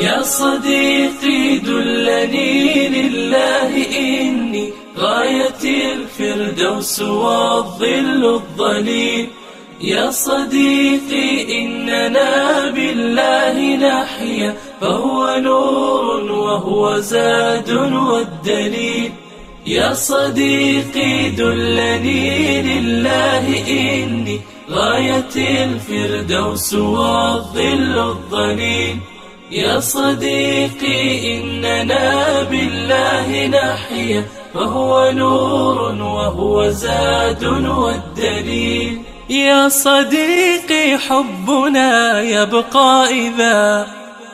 يا صديقي دلني لله إني غاية الفردوس والظل الظليل. يا صديقي إننا بالله نحيا فهو نور وهو زاد والدليل. يا صديقي دلني لله إني غاية الفردوس والظل الظليل. يا صديقي إننا بالله نحيا فهو نور وهو زاد والدليل. يا صديقي حبنا يبقى إذا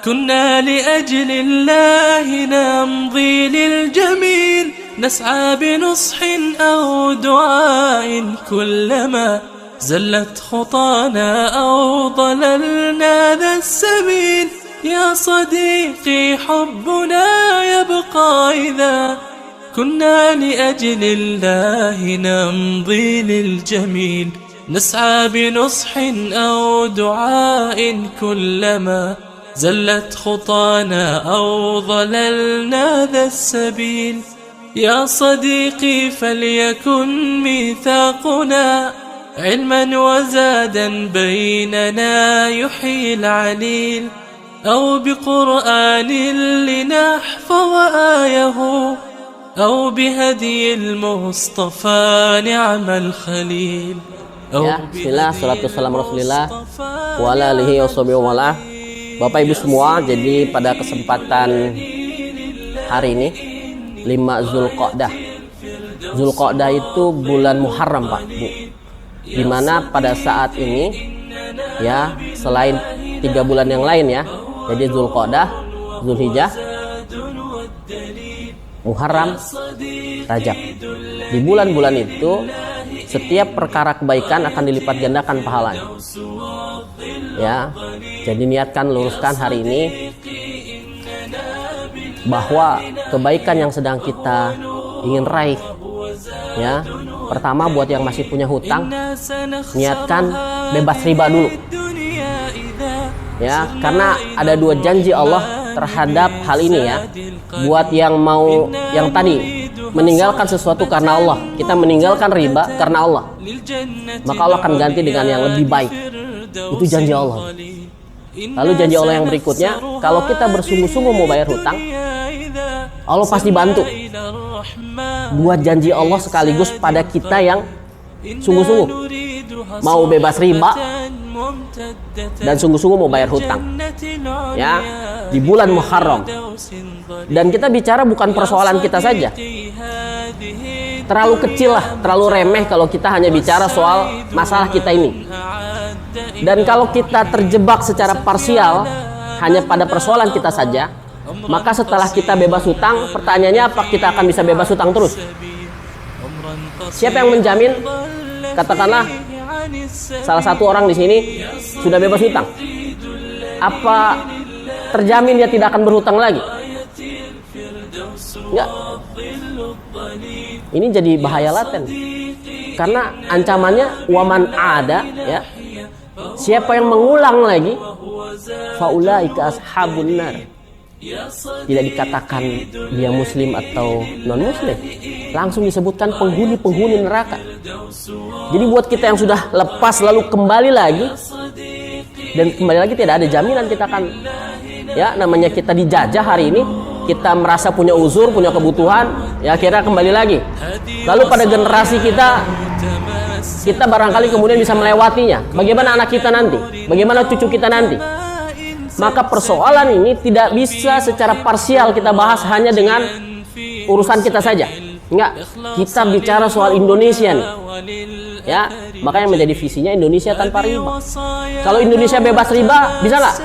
كنا لأجل الله نمضي للجميل. نسعى بنصح أو دعاء كلما زلت خطانا أو ضللنا ذا السبيل. يا صديقي حبنا يبقى إذا كنا لأجل الله نمضي للجميل. نسعى بنصح أو دعاء كلما زلت خطانا أو ضللنا ذا السبيل. يا صديقي فليكن ميثاقنا علما وزادا بيننا يحيي العليل. أو بقرآن لنحفظ آيه أو بهدي المصطفى نعم الخليل. Ya, bismillah, salatu wassalamu rasulillah wa ala alihi washabihi wa ala. Bapak Ibu semua, jadi pada kesempatan hari ini 5 Zulqa'dah. Zulqa'dah itu bulan Muharram, Pak, Bu. Dimana pada saat ini ya, selain 3 bulan yang lain ya, jadi Zulqa'dah, Zulhijjah, Muharram, Rajab. Di bulan-bulan itu setiap perkara kebaikan akan dilipat gandakan pahalanya. Ya, jadi niatkan, luruskan hari ini bahwa kebaikan yang sedang kita ingin raih, ya, pertama buat yang masih punya hutang, niatkan bebas riba dulu. Ya, karena ada 2 janji Allah terhadap hal ini ya. Buat yang mau, yang tadi meninggalkan sesuatu karena Allah, kita meninggalkan riba karena Allah, maka Allah akan ganti dengan yang lebih baik. Itu janji Allah. Lalu janji Allah yang berikutnya, kalau kita bersungguh-sungguh mau bayar hutang, Allah pasti bantu. 2 janji Allah sekaligus pada kita yang sungguh-sungguh mau bebas riba dan sungguh-sungguh mau bayar hutang ya, di bulan Muharram. Dan kita bicara bukan persoalan kita saja, terlalu kecil lah, terlalu remeh kalau kita hanya bicara soal masalah kita ini. Dan kalau kita terjebak secara parsial hanya pada persoalan kita saja, maka setelah kita bebas hutang, pertanyaannya apa kita akan bisa bebas hutang terus? Siapa yang menjamin? Katakanlah salah satu orang di sini sudah bebas hutang, apa terjamin dia tidak akan berhutang lagi? Enggak. Ini jadi bahaya laten, karena ancamannya waman ada ya, siapa yang mengulang lagi, faulaika ashabun nar. Tidak dikatakan dia muslim atau non muslim, langsung disebutkan penghuni neraka. Jadi buat kita yang sudah lepas lalu kembali lagi, dan kembali lagi tidak ada jaminan kita akan, ya, namanya kita dijajah hari ini, kita merasa punya uzur, punya kebutuhan, ya akhirnya kembali lagi. Lalu pada generasi kita barangkali kemudian bisa melewatinya. Bagaimana anak kita nanti? Bagaimana cucu kita nanti? Maka persoalan ini tidak bisa secara parsial kita bahas hanya dengan urusan kita saja. Enggak, kita bicara soal Indonesia nih. Ya, makanya menjadi visinya Indonesia tanpa riba. Kalau Indonesia bebas riba, bisa nggak?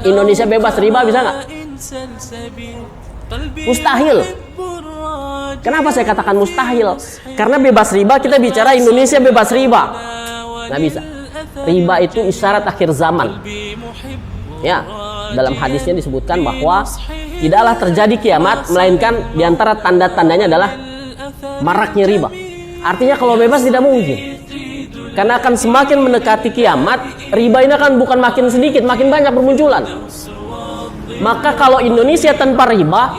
Indonesia bebas riba bisa nggak? Mustahil. Kenapa saya katakan mustahil? Karena bebas riba, kita bicara Indonesia bebas riba, nggak bisa. Riba itu isyarat akhir zaman. Ya, dalam hadisnya disebutkan bahwa tidaklah terjadi kiamat melainkan diantara tanda-tandanya adalah maraknya riba. Artinya kalau bebas tidak mungkin. Karena akan semakin mendekati kiamat, riba ini akan bukan makin sedikit, makin banyak bermunculan. Maka kalau Indonesia tanpa riba,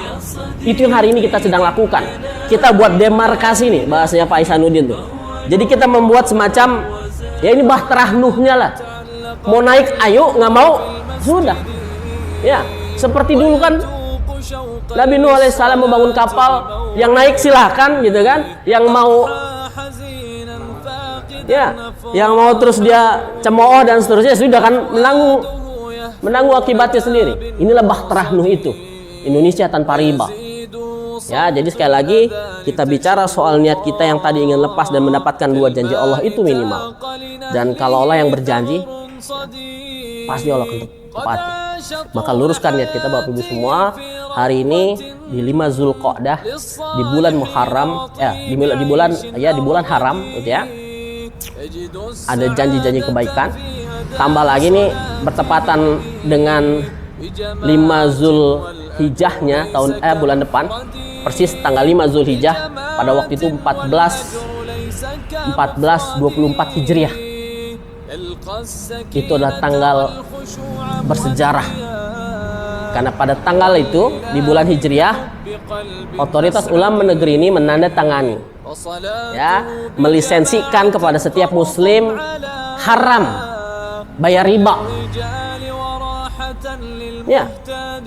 itu yang hari ini kita sedang lakukan. Kita buat demarkasi nih, bahasanya Pak Ihsanuddin tuh. Jadi kita membuat semacam, ya ini bahtera Nuhnya lah. Mau naik ayo, nggak mau sudah. Ya, seperti dulu kan Nabi Nuh alaihissalam membangun kapal, yang naik silahkan gitu kan, yang mau terus dia cemooh dan seterusnya sudah kan menanggung akibatnya sendiri. Inilah bahtera Nuh itu, Indonesia tanpa riba. Ya, jadi sekali lagi kita bicara soal niat kita yang tadi ingin lepas dan mendapatkan 2 janji Allah itu minimal. Dan kalau Allah yang berjanji, pasti Allah akan tepati. Maka luruskan niat kita Bapak Ibu semua. Hari ini di 5 Zulqa'dah, di bulan Muharram, di bulan haram gitu ya. Ada janji-janji kebaikan. Tambah lagi nih bertepatan dengan 5 Zulhijjahnya bulan depan, persis tanggal 5 Zulhijjah pada waktu itu 1424 Hijriah. Itu adalah tanggal bersejarah. Karena pada tanggal itu di bulan Hijriah, otoritas ulama negeri ini menandatangani, ya, melisensikan kepada setiap muslim haram bayar riba. Ya,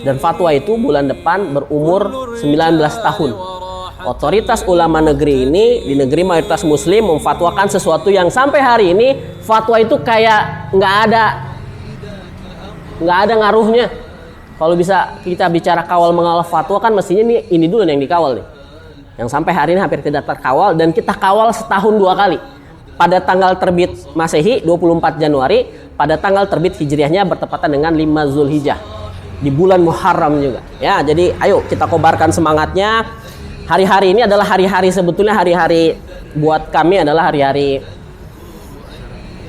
dan fatwa itu bulan depan berumur 19 tahun. Otoritas ulama negeri ini di negeri mayoritas muslim memfatwakan sesuatu yang sampai hari ini fatwa itu kayak nggak ada ngaruhnya. Kalau bisa kita bicara kawal mengawal fatwa kan mestinya ini dulu yang dikawal nih. Yang sampai hari ini hampir tidak terkawal dan kita kawal setahun 2 kali. Pada tanggal terbit Masehi 24 Januari, pada tanggal terbit Hijriahnya bertepatan dengan 5 Zulhijjah. Di bulan Muharram juga. Ya, jadi ayo kita kobarkan semangatnya. Hari-hari ini adalah hari-hari, sebetulnya hari-hari buat kami adalah hari-hari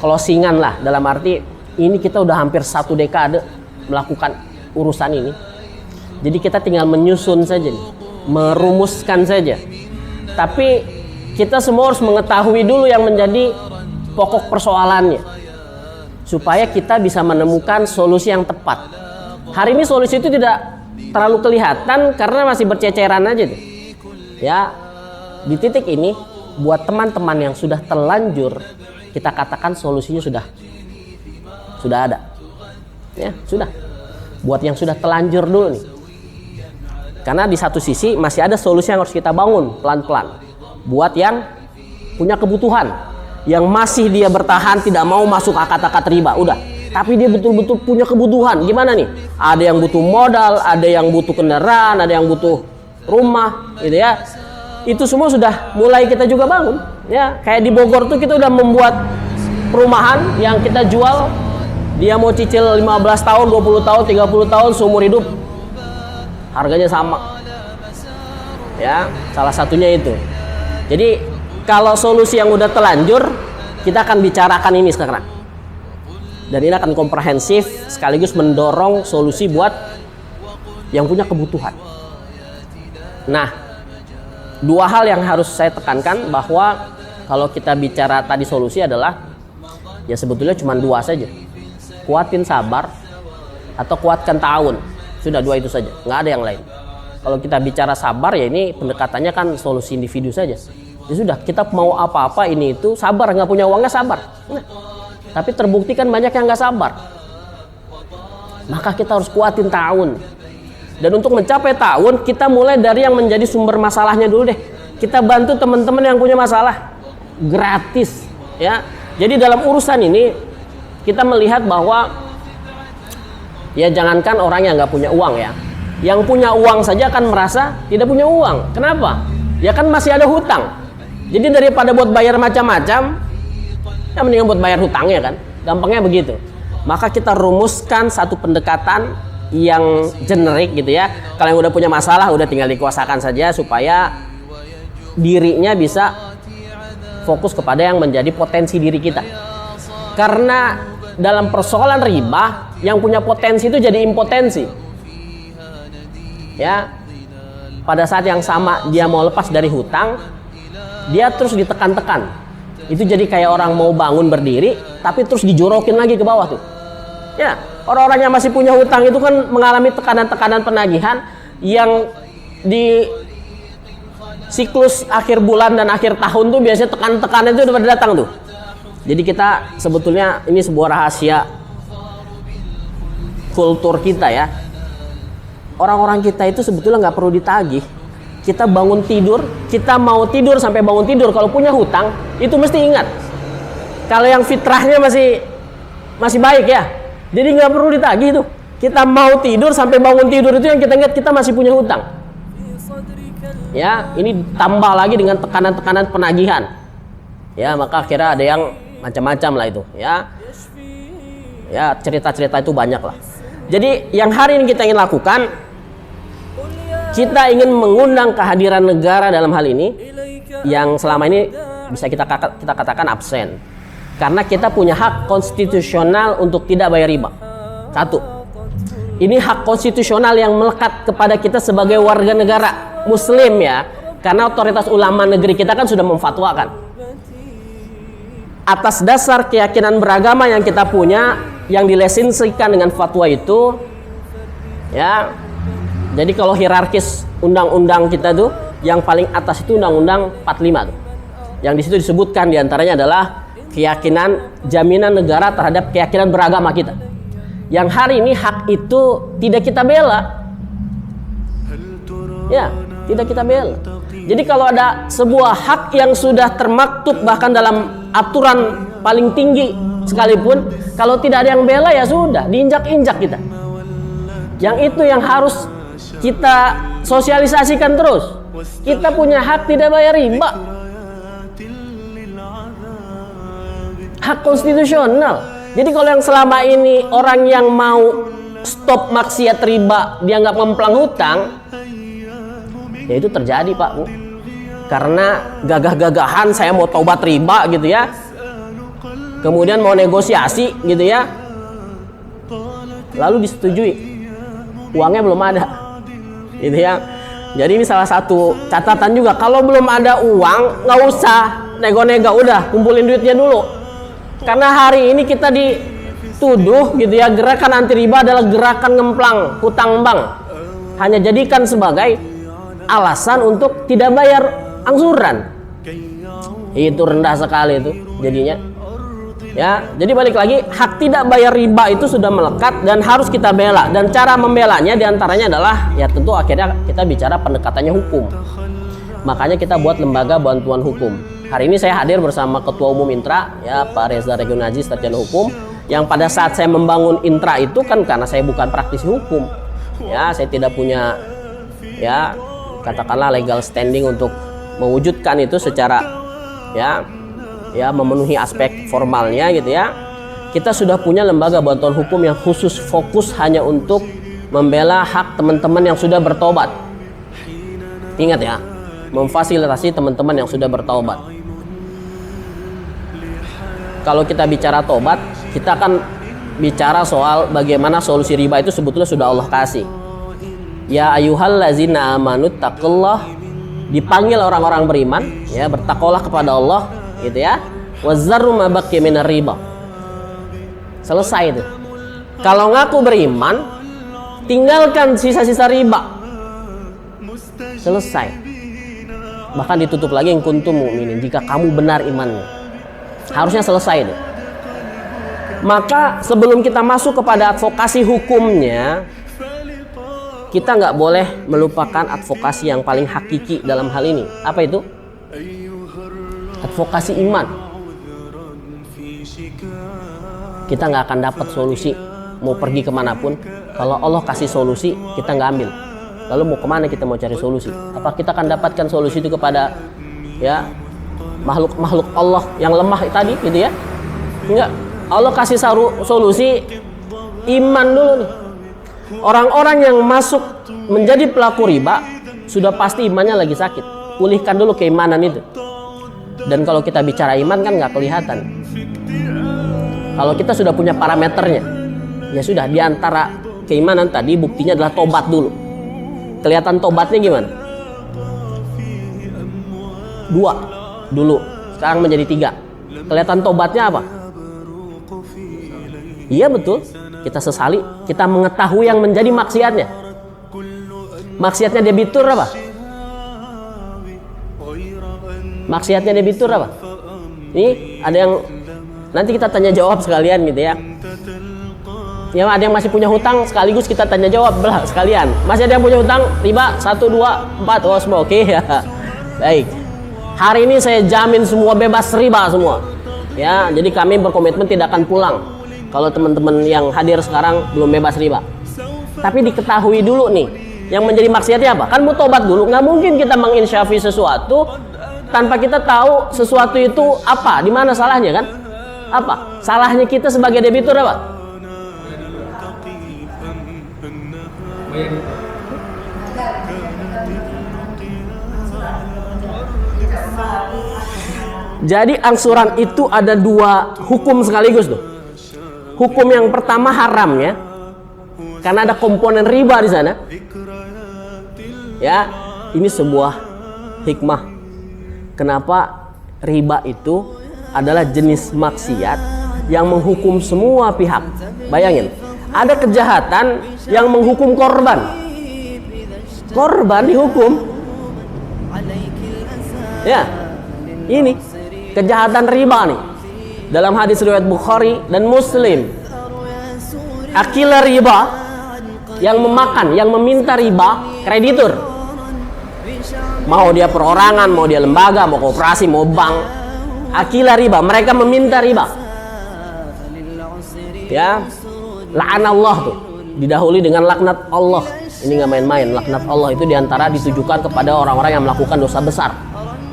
closingan lah, dalam arti ini kita udah hampir 1 dekade melakukan urusan ini. Jadi kita tinggal menyusun saja nih, merumuskan saja. Tapi kita semua harus mengetahui dulu yang menjadi pokok persoalannya, supaya kita bisa menemukan solusi yang tepat. Hari ini solusi itu tidak terlalu kelihatan karena masih berceceran aja tuh. Ya, di titik ini buat teman-teman yang sudah terlanjur, kita katakan solusinya sudah ada. Ya, sudah. Buat yang sudah telanjur dulu nih. Karena di satu sisi masih ada solusi yang harus kita bangun pelan-pelan. Buat yang punya kebutuhan, yang masih dia bertahan tidak mau masuk akad-akad riba, udah. Tapi dia betul-betul punya kebutuhan. Gimana nih? Ada yang butuh modal, ada yang butuh kendaraan, ada yang butuh rumah, gitu ya. Itu semua sudah mulai kita juga bangun. Ya, kayak di Bogor tuh kita udah membuat perumahan yang kita jual. Dia mau cicil 15 tahun, 20 tahun, 30 tahun seumur hidup. Harganya sama. Ya, salah satunya itu. Jadi kalau solusi yang udah telanjur, kita akan bicarakan ini sekarang. Dan ini akan komprehensif sekaligus mendorong solusi buat yang punya kebutuhan. Nah, 2 hal yang harus saya tekankan bahwa kalau kita bicara tadi solusi adalah ya sebetulnya cuma 2 saja. Kuatin sabar atau kuatkan ta'awun. Sudah 2 itu saja, nggak ada yang lain. Kalau kita bicara sabar ya ini pendekatannya kan solusi individu saja. Ya sudah, kita mau apa-apa ini itu sabar, nggak punya uangnya sabar. Nah, tapi terbukti kan banyak yang nggak sabar. Maka kita harus kuatin ta'awun. Dan untuk mencapai ta'awun, kita mulai dari yang menjadi sumber masalahnya dulu deh. Kita bantu teman-teman yang punya masalah gratis, ya. Jadi dalam urusan ini kita melihat bahwa ya jangankan orang yang nggak punya uang ya, yang punya uang saja akan merasa tidak punya uang. Kenapa? Ya kan masih ada hutang. Jadi daripada buat bayar macam-macam, ya mendingan buat bayar hutangnya kan. Gampangnya begitu. Maka kita rumuskan satu pendekatan yang generik gitu ya. Kalau yang udah punya masalah udah tinggal dikuasakan saja supaya dirinya bisa fokus kepada yang menjadi potensi diri kita. Karena dalam persoalan riba, yang punya potensi itu jadi impotensi. Ya, pada saat yang sama dia mau lepas dari hutang, dia terus ditekan-tekan. Itu jadi kayak orang mau bangun berdiri, tapi terus dijorokin lagi ke bawah tuh. Ya, orang-orang yang masih punya hutang itu kan mengalami tekanan-tekanan penagihan yang di siklus akhir bulan dan akhir tahun tuh biasanya tekanan-tekanan itu udah pada datang tuh. Jadi kita sebetulnya ini sebuah rahasia kultur kita ya. Orang-orang kita itu sebetulnya nggak perlu ditagih. Kita bangun tidur, kita mau tidur sampai bangun tidur, kalau punya hutang itu mesti ingat. Kalau yang fitrahnya masih baik ya, jadi nggak perlu ditagih tuh. Kita mau tidur sampai bangun tidur itu yang kita ingat kita masih punya hutang. Ya, ini tambah lagi dengan tekanan-tekanan penagihan. Ya, maka akhirnya ada yang macam-macam lah itu. Ya, cerita-cerita itu banyak lah. Jadi yang hari ini kita ingin lakukan, kita ingin mengundang kehadiran negara dalam hal ini yang selama ini bisa kita katakan absen. Karena kita punya hak konstitusional untuk tidak bayar riba. Satu. Ini hak konstitusional yang melekat kepada kita sebagai warga negara muslim ya. Karena otoritas ulama negeri kita kan sudah memfatwakan. Atas dasar keyakinan beragama yang kita punya, yang dilesensikan dengan fatwa itu ya. Jadi kalau hierarkis undang-undang kita tuh yang paling atas itu undang-undang 45 tuh. Yang di situ disebutkan diantaranya adalah keyakinan jaminan negara terhadap keyakinan beragama kita. Yang hari ini hak itu tidak kita bela. Ya, tidak kita bela. Jadi kalau ada sebuah hak yang sudah termaktub bahkan dalam aturan paling tinggi sekalipun, kalau tidak ada yang bela ya sudah, diinjak-injak kita. Yang itu yang harus kita sosialisasikan terus. Kita punya hak tidak bayar riba. Hak konstitusional. Jadi kalau yang selama ini orang yang mau stop maksiat riba dianggap memplang hutang, ya itu terjadi Pak Bu. Karena gagah-gagahan saya mau taubat riba gitu ya. Kemudian mau negosiasi gitu ya. Lalu disetujui. Uangnya belum ada. Gitu ya. Jadi ini salah satu catatan juga, kalau belum ada uang nggak usah nego-nego, udah kumpulin duitnya dulu. Karena hari ini kita dituduh gitu ya, gerakan anti riba adalah gerakan ngemplang hutang bank. Hanya jadikan sebagai alasan untuk tidak bayar angsuran. Itu rendah sekali itu jadinya. Ya, jadi balik lagi, hak tidak bayar riba itu sudah melekat dan harus kita bela. Dan cara membelanya diantaranya adalah ya tentu akhirnya kita bicara pendekatannya hukum. Makanya kita buat lembaga bantuan hukum. Hari ini saya hadir bersama Ketua Umum Intra ya Pak Reza Regionaji Sarjana Hukum. Yang pada saat saya membangun Intra itu kan karena saya bukan praktisi hukum. Ya, saya tidak punya ya katakanlah legal standing untuk mewujudkan itu secara ya memenuhi aspek formalnya gitu ya. Kita sudah punya lembaga bantuan hukum yang khusus fokus hanya untuk membela hak teman-teman yang sudah bertobat. Ingat ya, memfasilitasi teman-teman yang sudah bertobat. Kalau kita bicara tobat, kita akan bicara soal bagaimana solusi riba itu sebetulnya sudah Allah kasih. Ya ayyuhallazina amanu taqullah, dipanggil orang-orang beriman ya, bertakwalah kepada Allah gitu ya. Wazzaru ma baqiya minar riba. Selesai itu. Kalau ngaku beriman, tinggalkan sisa-sisa riba. Selesai. Bahkan ditutup lagi, in kuntum mu'minin, jika kamu benar imannya. Harusnya selesai itu. Maka sebelum kita masuk kepada advokasi hukumnya, kita nggak boleh melupakan advokasi yang paling hakiki dalam hal ini. Apa itu? Advokasi iman. Kita nggak akan dapat solusi mau pergi kemanapun kalau Allah kasih solusi kita nggak ambil. Lalu mau kemana kita mau cari solusi? Apa kita akan dapatkan solusi itu kepada ya makhluk Allah yang lemah tadi gitu ya? Enggak. Allah kasih solusi iman dulu nih. Orang-orang yang masuk menjadi pelaku riba sudah pasti imannya lagi sakit. Pulihkan dulu keimanan itu. Dan kalau kita bicara iman kan nggak kelihatan. Kalau kita sudah punya parameternya, ya sudah, diantara keimanan tadi buktinya adalah tobat dulu. Kelihatan tobatnya gimana? 2 dulu, sekarang menjadi 3. kelihatan tobatnya apa? Iya betul, kita sesali, kita mengetahui yang menjadi maksiatnya. Maksiatnya debitur apa? Maksiatnya debitur apa? Ini ada yang nanti kita tanya jawab sekalian gitu ya. Ya ada yang masih punya hutang sekaligus kita tanya jawab belah sekalian. Masih ada yang punya hutang riba 1, 2, 4, oh semua oke ya. Baik. Hari ini saya jamin semua bebas riba semua. Ya, jadi kami berkomitmen tidak akan pulang kalau teman-teman yang hadir sekarang belum bebas riba. Tapi diketahui dulu nih, yang menjadi maksiatnya apa? Kan mau tobat dulu. Nggak mungkin kita menginsyafi sesuatu tanpa kita tahu sesuatu itu apa, di mana salahnya kan? Apa? Salahnya kita sebagai debitur apa? Jadi angsuran itu ada dua hukum sekaligus tuh. Hukum yang pertama haram ya, karena ada komponen riba di sana. Ya, ini sebuah hikmah. Kenapa riba itu adalah jenis maksiat yang menghukum semua pihak. Bayangin, ada kejahatan yang menghukum korban. Korban dihukum. Ya, ini kejahatan riba nih. Dalam hadis riwayat Bukhari dan Muslim, akila riba, yang memakan, yang meminta riba, kreditur. Mau dia perorangan, mau dia lembaga, mau koperasi, mau bank, akila riba, mereka meminta riba. Ya, la'anallah tuh didahului dengan laknat Allah. Ini nggak main-main. Laknat Allah itu diantara ditujukan kepada orang-orang yang melakukan dosa besar.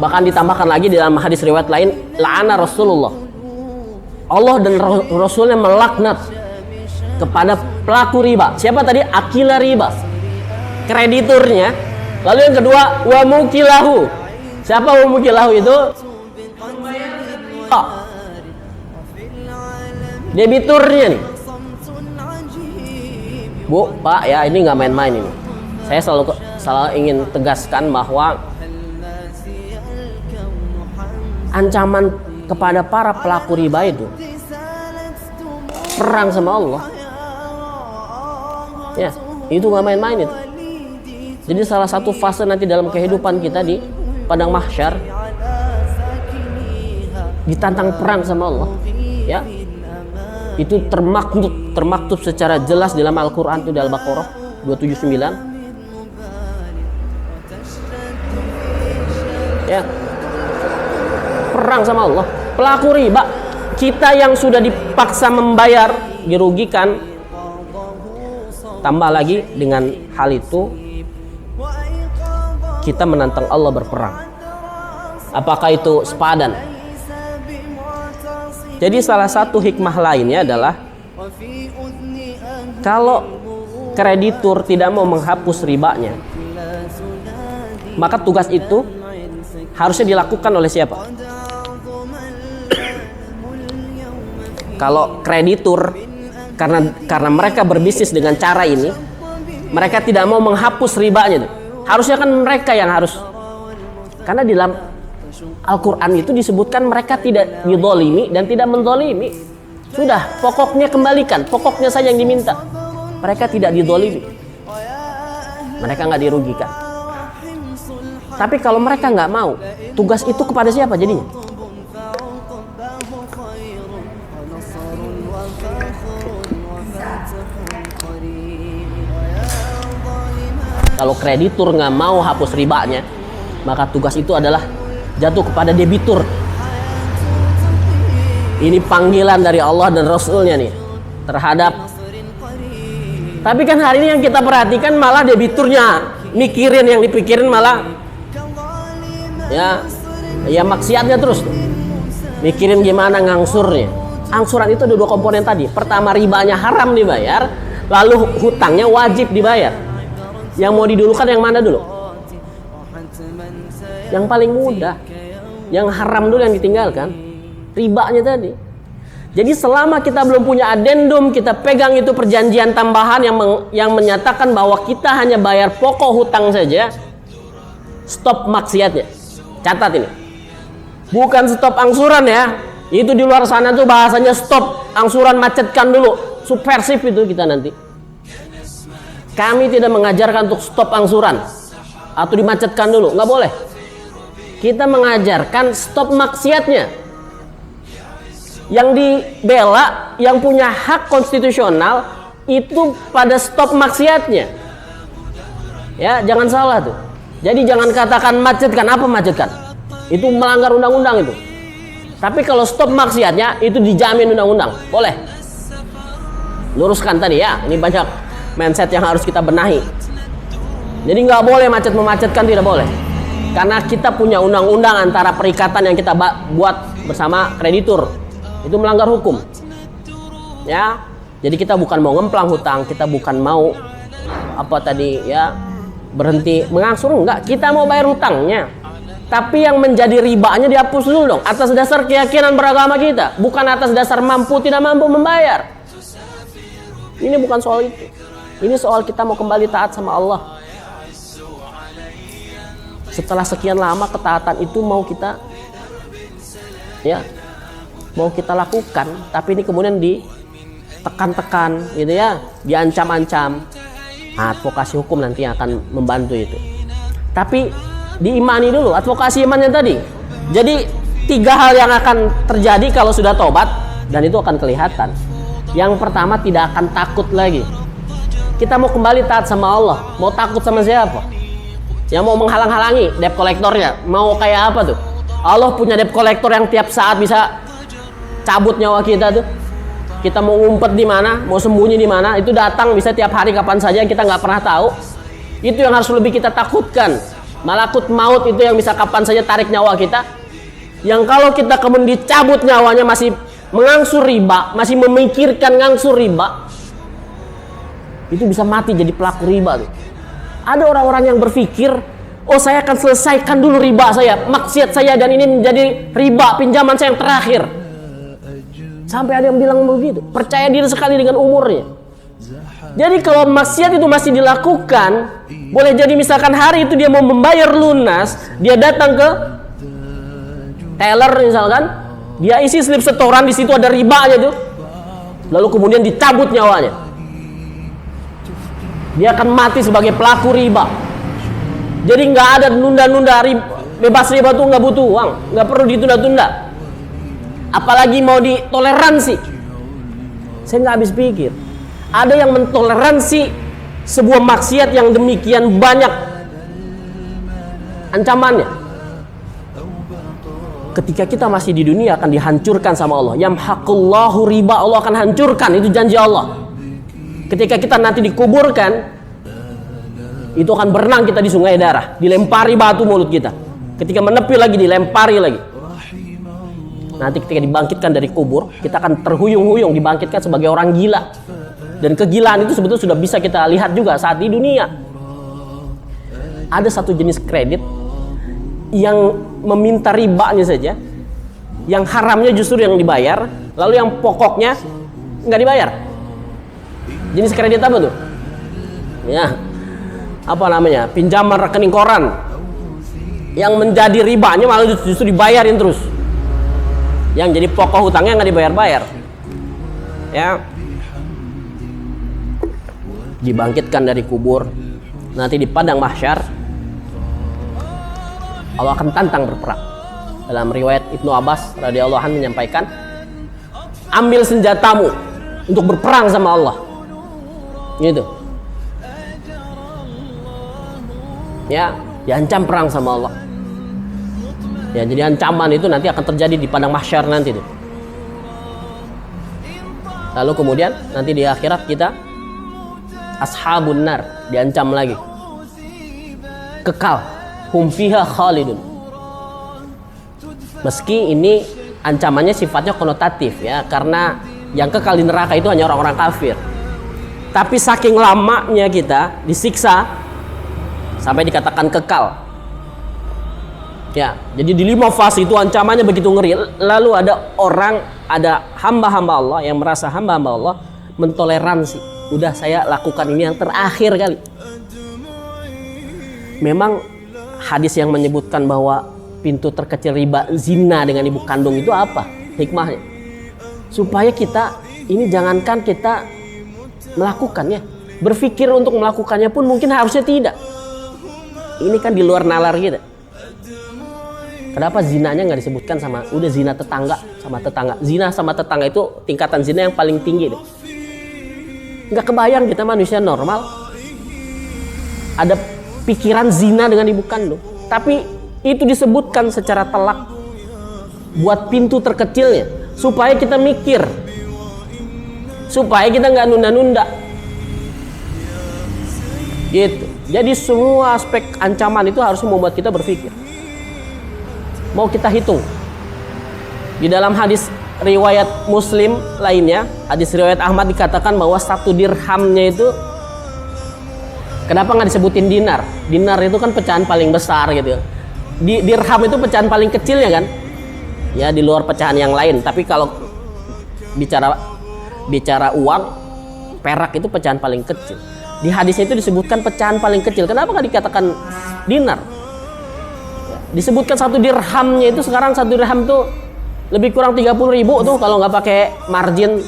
Bahkan ditambahkan lagi dalam hadis riwayat lain, la'ana Rasulullah, Allah dan Rasulnya melaknat kepada pelaku riba. Siapa tadi? Akila riba, krediturnya. Lalu yang kedua, wa mukilahu. Siapa wa mukilahu itu? Oh, debiturnya nih. Bu, Pak, ya ini nggak main-main ini. Saya selalu ingin tegaskan bahwa ancaman kepada para pelaku riba itu perang sama Allah. Ya, itu nggak main-main itu. Jadi salah satu fase nanti dalam kehidupan kita di padang mahsyar ditantang perang sama Allah. Ya, itu termaktub secara jelas dalam Al-Quran itu di Al-Baqarah 279. Ya, perang sama Allah. Pelaku riba, kita yang sudah dipaksa membayar dirugikan, tambah lagi dengan hal itu kita menantang Allah berperang. Apakah itu sepadan? Jadi salah satu hikmah lainnya adalah kalau kreditur tidak mau menghapus ribanya, maka tugas itu harusnya dilakukan oleh siapa? Kalau kreditur karena mereka berbisnis dengan cara ini, mereka tidak mau menghapus ribanya, harusnya kan mereka yang harus. Karena di dalam Al-Quran itu disebutkan mereka tidak dizalimi dan tidak menzalimi. Sudah, pokoknya kembalikan, pokoknya saja yang diminta. Mereka tidak dizalimi, mereka nggak dirugikan. Tapi kalau mereka nggak mau, tugas itu kepada siapa jadinya? Kalau kreditur nggak mau hapus ribanya, maka tugas itu adalah jatuh kepada debitur. Ini panggilan dari Allah dan Rasulnya nih terhadap. Tapi kan hari ini yang kita perhatikan malah debiturnya mikirin, yang dipikirin malah ya maksiatnya terus tuh. Mikirin gimana ngangsurnya. Angsuran itu ada dua komponen tadi. Pertama, ribanya haram dibayar, lalu hutangnya wajib dibayar. Yang mau didulukan yang mana dulu? Yang paling mudah. Yang haram dulu yang ditinggalkan. Ribanya tadi. Jadi selama kita belum punya adendum, kita pegang itu perjanjian tambahan yang menyatakan bahwa kita hanya bayar pokok hutang saja, stop maksiatnya. Catat ini. Bukan stop angsuran ya. Itu di luar sana tuh bahasanya stop angsuran, macetkan dulu. Subversif itu kita nanti. Kami tidak mengajarkan untuk stop angsuran atau dimacetkan dulu, nggak boleh. Kita mengajarkan stop maksiatnya. Yang dibela, yang punya hak konstitusional itu pada stop maksiatnya. Ya, jangan salah tuh. Jadi jangan katakan macetkan. Apa macetkan? Itu melanggar undang-undang itu. Tapi kalau stop maksiatnya itu dijamin undang-undang, boleh. Luruskan tadi ya, ini banyak mindset yang harus kita benahi. Jadi nggak boleh memacetkan, tidak boleh. Karena kita punya undang-undang antara perikatan yang kita buat bersama kreditur. Itu melanggar hukum. Ya. Jadi kita bukan mau ngemplang hutang, kita bukan mau berhenti mengangsur, enggak. Kita mau bayar hutangnya. Tapi yang menjadi ribanya dihapus dulu dong, atas dasar keyakinan beragama kita, bukan atas dasar mampu tidak mampu membayar. Ini bukan soal itu. Ini soal kita mau kembali taat sama Allah. Setelah sekian lama ketaatan itu mau kita lakukan, tapi ini kemudian ditekan-tekan gitu ya, diancam-ancam. Advokasi hukum nanti akan membantu itu. Tapi diimani dulu advokasi imannya tadi. Jadi 3 hal yang akan terjadi kalau sudah tobat, dan itu akan kelihatan. Yang pertama, tidak akan takut lagi. Kita mau kembali taat sama Allah, mau takut sama siapa? Yang mau menghalang-halangi debt kolektornya, mau kayak apa tuh? Allah punya debt kolektor yang tiap saat bisa cabut nyawa kita tuh. Kita mau ngumpet di mana, mau sembunyi di mana, itu datang bisa tiap hari kapan saja, kita nggak pernah tahu. Itu yang harus lebih kita takutkan. Malakut maut itu yang bisa kapan saja tarik nyawa kita. Yang kalau kita kemudian dicabut nyawanya masih mengangsur riba, masih memikirkan ngangsur riba, itu bisa mati jadi pelaku riba tuh. Ada orang-orang yang berpikir, oh saya akan selesaikan dulu riba saya, maksiat saya, dan ini menjadi riba pinjaman saya yang terakhir. Sampai ada yang bilang begitu, percaya diri sekali dengan umurnya. Jadi kalau maksiat itu masih dilakukan, boleh jadi misalkan hari itu dia mau membayar lunas, dia datang ke teller misalkan, dia isi slip setoran, di situ ada ribanya tuh, lalu kemudian dicabut nyawanya. Dia akan mati sebagai pelaku riba. Jadi nggak ada nunda-nunda, bebas riba tuh nggak butuh uang, nggak perlu ditunda-tunda. Apalagi mau ditoleransi. Saya nggak habis pikir. Ada yang mentoleransi sebuah maksiat yang demikian banyak ancamannya. Ketika kita masih di dunia akan dihancurkan sama Allah. Yamhaqullahu riba, Allah akan hancurkan, itu janji Allah. Ketika kita nanti dikuburkan, itu akan berenang kita di sungai darah, dilempari batu mulut kita. Ketika menepi lagi dilempari lagi. Nanti ketika dibangkitkan dari kubur, kita akan terhuyung-huyung dibangkitkan sebagai orang gila. Dan kegilaan itu sebetulnya sudah bisa kita lihat juga saat di dunia. Ada satu jenis kredit yang meminta ribanya saja, yang haramnya justru yang dibayar, lalu yang pokoknya nggak dibayar. Jenis kredit apa tuh? Ya, apa namanya? Pinjaman rekening koran, yang menjadi ribanya malah justru dibayarin terus. Yang jadi pokok hutangnya nggak dibayar-bayar. Ya. Dibangkitkan dari kubur, nanti di padang mahsyar Allah akan tantang berperang. Dalam riwayat Ibnu Abbas radhiyallahu anhu menyampaikan, ambil senjatamu untuk berperang sama Allah. Gitu. Ya, diancam perang sama Allah. Ya, jadi ancaman itu nanti akan terjadi di padang mahsyar nanti tuh. Lalu kemudian nanti di akhirat kita ashabun nar, diancam lagi, kekal, hum fiha khalidun. Meski ini ancamannya sifatnya konotatif ya, karena yang kekal di neraka itu hanya orang-orang kafir. Tapi saking lamanya kita disiksa sampai dikatakan kekal. Ya, jadi di 5 fase itu ancamannya begitu ngeri. Lalu ada hamba-hamba Allah yang merasa hamba-hamba Allah mentoleransi. Udah saya lakukan ini yang terakhir kali. Memang hadis yang menyebutkan bahwa pintu terkecil riba zina dengan ibu kandung itu apa? hikmahnya. Supaya kita ini jangankan kita melakukannya, berpikir untuk melakukannya pun mungkin harusnya tidak. Ini kan di luar nalar kita. Kenapa zinanya nggak disebutkan sama udah zina tetangga sama tetangga? Zina sama tetangga itu tingkatan zina yang paling tinggi deh. Nggak kebayang kita manusia normal ada pikiran zina dengan ibu kandung. Tapi itu disebutkan secara telak buat pintu terkecilnya supaya kita mikir, supaya kita nggak nunda-nunda. Gitu. Jadi semua aspek ancaman itu harus membuat kita berpikir. Mau kita hitung. Di dalam hadis riwayat Muslim lainnya, hadis riwayat Ahmad dikatakan bahwa 1 dirhamnya itu, kenapa nggak disebutin dinar? Dinar itu kan pecahan paling besar gitu. Dirham itu pecahan paling kecil ya kan? Ya di luar pecahan yang lain. Tapi kalau bicara uang, perak itu pecahan paling kecil. Di hadisnya itu disebutkan pecahan paling kecil. Kenapa nggak dikatakan dinar? Disebutkan 1 dirhamnya itu, sekarang 1 dirham itu lebih kurang 30.000 tuh kalau nggak pakai margin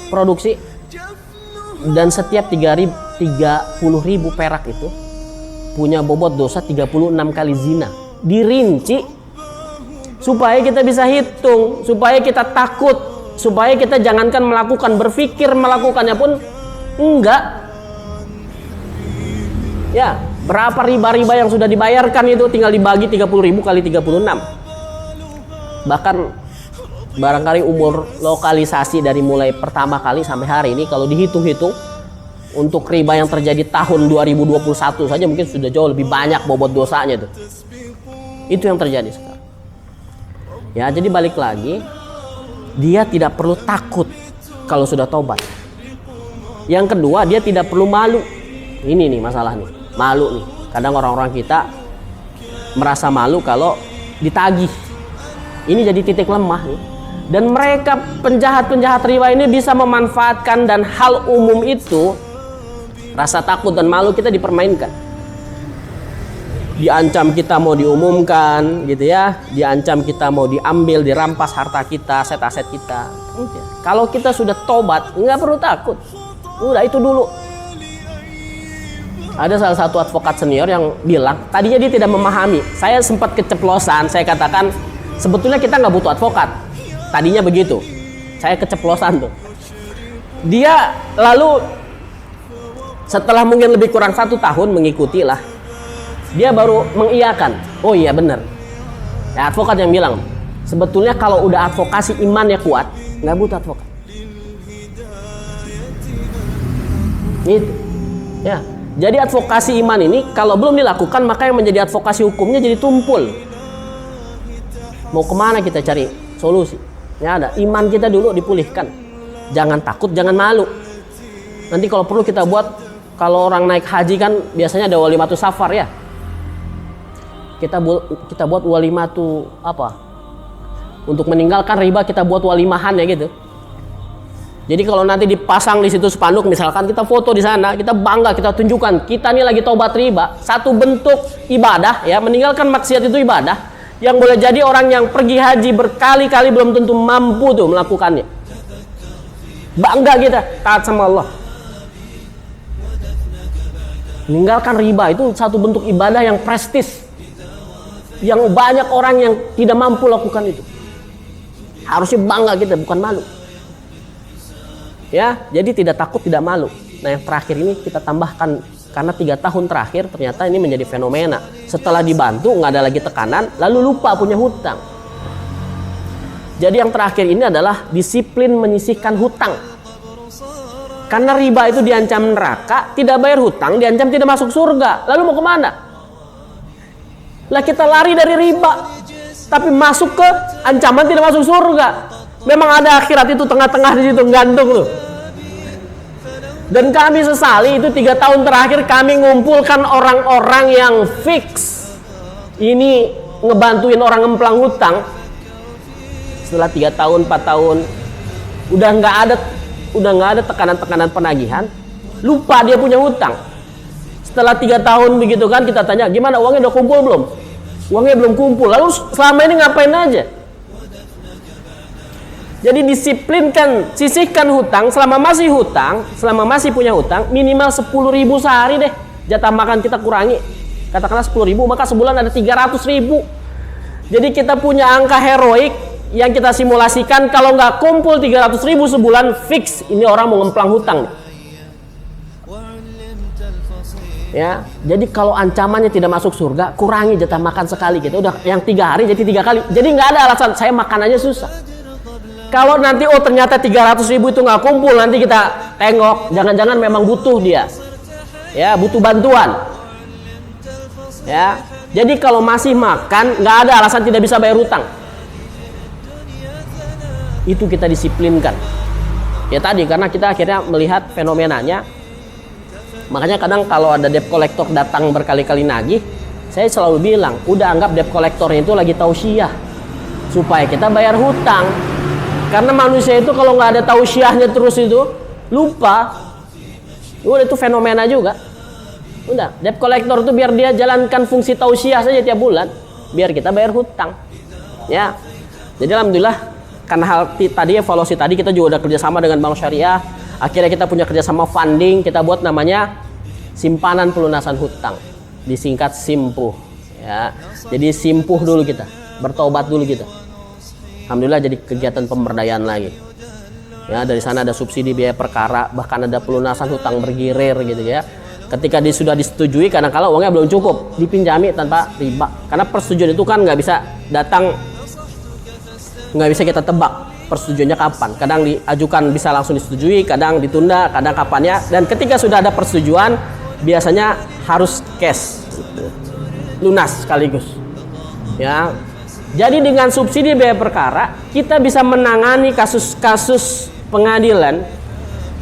produksi. Dan setiap 30.000 perak itu punya bobot dosa 36 kali zina. Dirinci supaya kita bisa hitung, supaya kita takut, supaya kita jangankan melakukan, berpikir melakukannya pun enggak. Ya, berapa riba-riba yang sudah dibayarkan itu tinggal dibagi 30.000 kali 36. Bahkan barangkali umur lokalisasi dari mulai pertama kali sampai hari ini kalau dihitung-hitung untuk riba yang terjadi tahun 2021 saja mungkin sudah jauh lebih banyak bobot dosanya tuh. Itu yang terjadi sekarang. Ya, jadi balik lagi, dia tidak perlu takut kalau sudah tobat. Yang kedua, dia tidak perlu malu. Ini nih masalah nih. Malu nih. Kadang orang-orang kita merasa malu kalau ditagih. Ini jadi titik lemah nih. Dan mereka penjahat-penjahat riba ini bisa memanfaatkan, dan hal umum itu rasa takut dan malu kita dipermainkan. Diancam kita mau diumumkan gitu ya, diancam kita mau diambil, dirampas harta kita, aset-aset kita. Kalau kita sudah tobat nggak perlu takut. Udah itu dulu. Ada salah satu advokat senior yang bilang, tadinya dia tidak memahami. Saya sempat keceplosan, saya katakan sebetulnya kita nggak butuh advokat. Tadinya begitu, saya keceplosan tuh. Dia lalu setelah mungkin lebih kurang 1 tahun mengikuti lah, dia baru mengiyakan, oh iya benar. Ya, advokat yang bilang, sebetulnya kalau udah advokasi imannya kuat, nggak butuh advokat. Itu, ya. Jadi advokasi iman ini kalau belum dilakukan, maka yang menjadi advokasi hukumnya jadi tumpul. Mau kemana kita cari solusi? Ya ada, iman kita dulu dipulihkan. Jangan takut, jangan malu. Nanti kalau perlu kita buat, kalau orang naik haji kan biasanya ada walimatu safar ya. Kita buat walimatu apa? Untuk meninggalkan riba kita buat walimahan ya gitu. Jadi kalau nanti dipasang di situ spanduk, misalkan kita foto di sana, kita bangga, kita tunjukkan kita ini lagi taubat riba. Satu bentuk ibadah ya, meninggalkan maksiat itu ibadah. Yang boleh jadi orang yang pergi haji berkali-kali belum tentu mampu tuh melakukannya. Bangga kita taat sama Allah. Meninggalkan riba itu satu bentuk ibadah yang prestis, yang banyak orang yang tidak mampu lakukan itu. Harusnya bangga kita, bukan malu. Ya, jadi tidak takut, tidak malu. Nah, yang terakhir ini kita tambahkan, karena 3 tahun terakhir ternyata ini menjadi fenomena. Setelah dibantu nggak ada lagi tekanan, lalu lupa punya hutang. Jadi yang terakhir ini adalah disiplin menyisihkan hutang. Karena riba itu diancam neraka, tidak bayar hutang diancam tidak masuk surga. Lalu mau kemana? Lah kita lari dari riba, tapi masuk ke ancaman tidak masuk surga. Memang ada akhirat itu tengah-tengah di situ, gantung tuh. Dan kami sesali itu 3 tahun terakhir kami ngumpulkan orang-orang yang fix ini ngebantuin orang ngemplang hutang. Setelah 3 tahun, 4 tahun, udah nggak ada tekanan-tekanan penagihan, lupa dia punya hutang. Setelah 3 tahun begitu kan kita tanya, gimana uangnya udah kumpul belum? Uangnya belum kumpul. Lalu selama ini ngapain aja? Jadi disiplinkan, sisihkan hutang selama masih punya hutang minimal 10.000 sehari deh. Jatah makan kita kurangi. Katakanlah 10.000, maka sebulan ada 300.000. Jadi kita punya angka heroik yang kita simulasikan, kalau nggak kumpul 300.000 sebulan fix ini orang mau ngemplang hutang. Ya, jadi kalau ancamannya tidak masuk surga, kurangi jatah makan sekali gitu. Udah yang 3 hari jadi 3 kali. Jadi nggak ada alasan saya makan aja susah. Kalau nanti ternyata 300.000 itu nggak kumpul, nanti kita tengok, jangan-jangan memang butuh dia, ya butuh bantuan, ya. Jadi kalau masih makan, nggak ada alasan tidak bisa bayar hutang. Itu kita disiplinkan. Ya tadi karena kita akhirnya melihat fenomenanya, makanya kadang kalau ada debt collector datang berkali-kali nagih, saya selalu bilang, udah anggap debt collectornya itu lagi tausiah supaya kita bayar hutang. Karena manusia itu kalau nggak ada tausiahnya terus itu lupa. Udah itu fenomena juga. Udah, debt collector itu biar dia jalankan fungsi tausiah saja tiap bulan, biar kita bayar hutang. Ya. Jadi alhamdulillah karena hal tadi evaluasi tadi kita juga udah kerjasama dengan Bank Syariah. Akhirnya kita punya kerjasama funding, kita buat namanya simpanan pelunasan hutang, disingkat Simpuh. Ya. Jadi simpuh dulu kita, bertobat dulu kita. Alhamdulillah jadi kegiatan pemberdayaan lagi. Ya, dari sana ada subsidi biaya perkara, bahkan ada pelunasan hutang bergilir gitu ya. Ketika sudah disetujui, kadang-kala uangnya belum cukup, dipinjami tanpa riba. Karena persetujuan itu kan nggak bisa datang, nggak bisa kita tebak persetujuannya kapan. Kadang diajukan bisa langsung disetujui, kadang ditunda, kadang kapannya. Dan ketika sudah ada persetujuan, biasanya harus cash, gitu. Lunas sekaligus. Ya. Jadi dengan subsidi biaya perkara, kita bisa menangani kasus-kasus pengadilan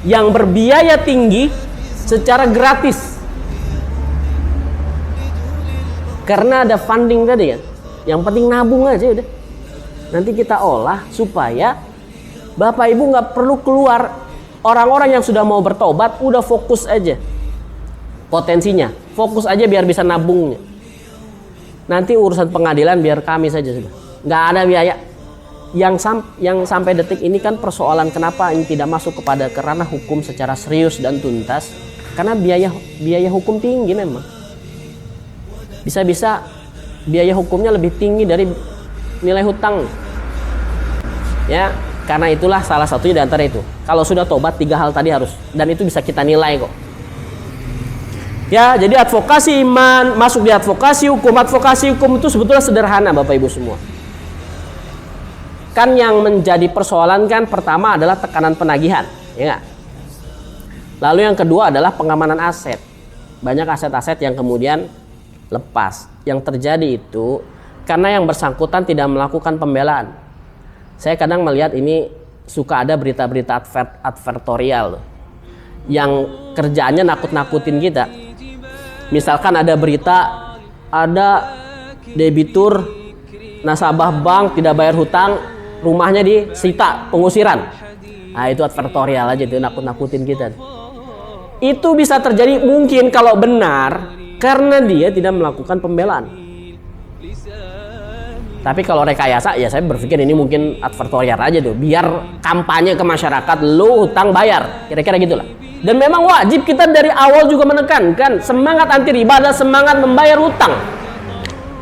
yang berbiaya tinggi secara gratis. Karena ada funding tadi kan. Yang penting nabung aja udah. Nanti kita olah supaya Bapak Ibu nggak perlu keluar. Orang-orang yang sudah mau bertobat udah fokus aja potensinya. Fokus aja biar bisa nabungnya. Nanti urusan pengadilan biar kami saja sudah. Nggak ada biaya. Yang sampai detik ini kan persoalan kenapa ini tidak masuk kepada ranah hukum secara serius dan tuntas. Karena biaya hukum tinggi memang. Bisa-bisa biaya hukumnya lebih tinggi dari nilai hutang. Ya, karena itulah salah satunya di antara itu. Kalau sudah tobat 3 hal tadi harus, dan itu bisa kita nilai kok. Ya, jadi advokasi iman masuk di advokasi hukum. Advokasi hukum itu sebetulnya sederhana Bapak Ibu semua. Kan yang menjadi persoalan kan pertama adalah tekanan penagihan, ya nggak? Lalu yang kedua adalah pengamanan aset. Banyak aset-aset yang kemudian lepas. Yang terjadi itu karena yang bersangkutan tidak melakukan pembelaan. Saya kadang melihat ini suka ada berita-berita advertorial yang kerjaannya nakut-nakutin kita. Misalkan ada berita, ada debitur nasabah bank tidak bayar hutang, rumahnya disita, pengusiran. Nah itu advertorial aja, itu nakut-nakutin kita. Itu bisa terjadi mungkin kalau benar karena dia tidak melakukan pembelaan. Tapi kalau rekayasa, ya saya berpikir ini mungkin advertorial aja tuh, biar kampanye ke masyarakat, lu hutang bayar, kira-kira gitulah. Dan memang wajib kita dari awal juga menekankan semangat anti riba adalah semangat membayar hutang,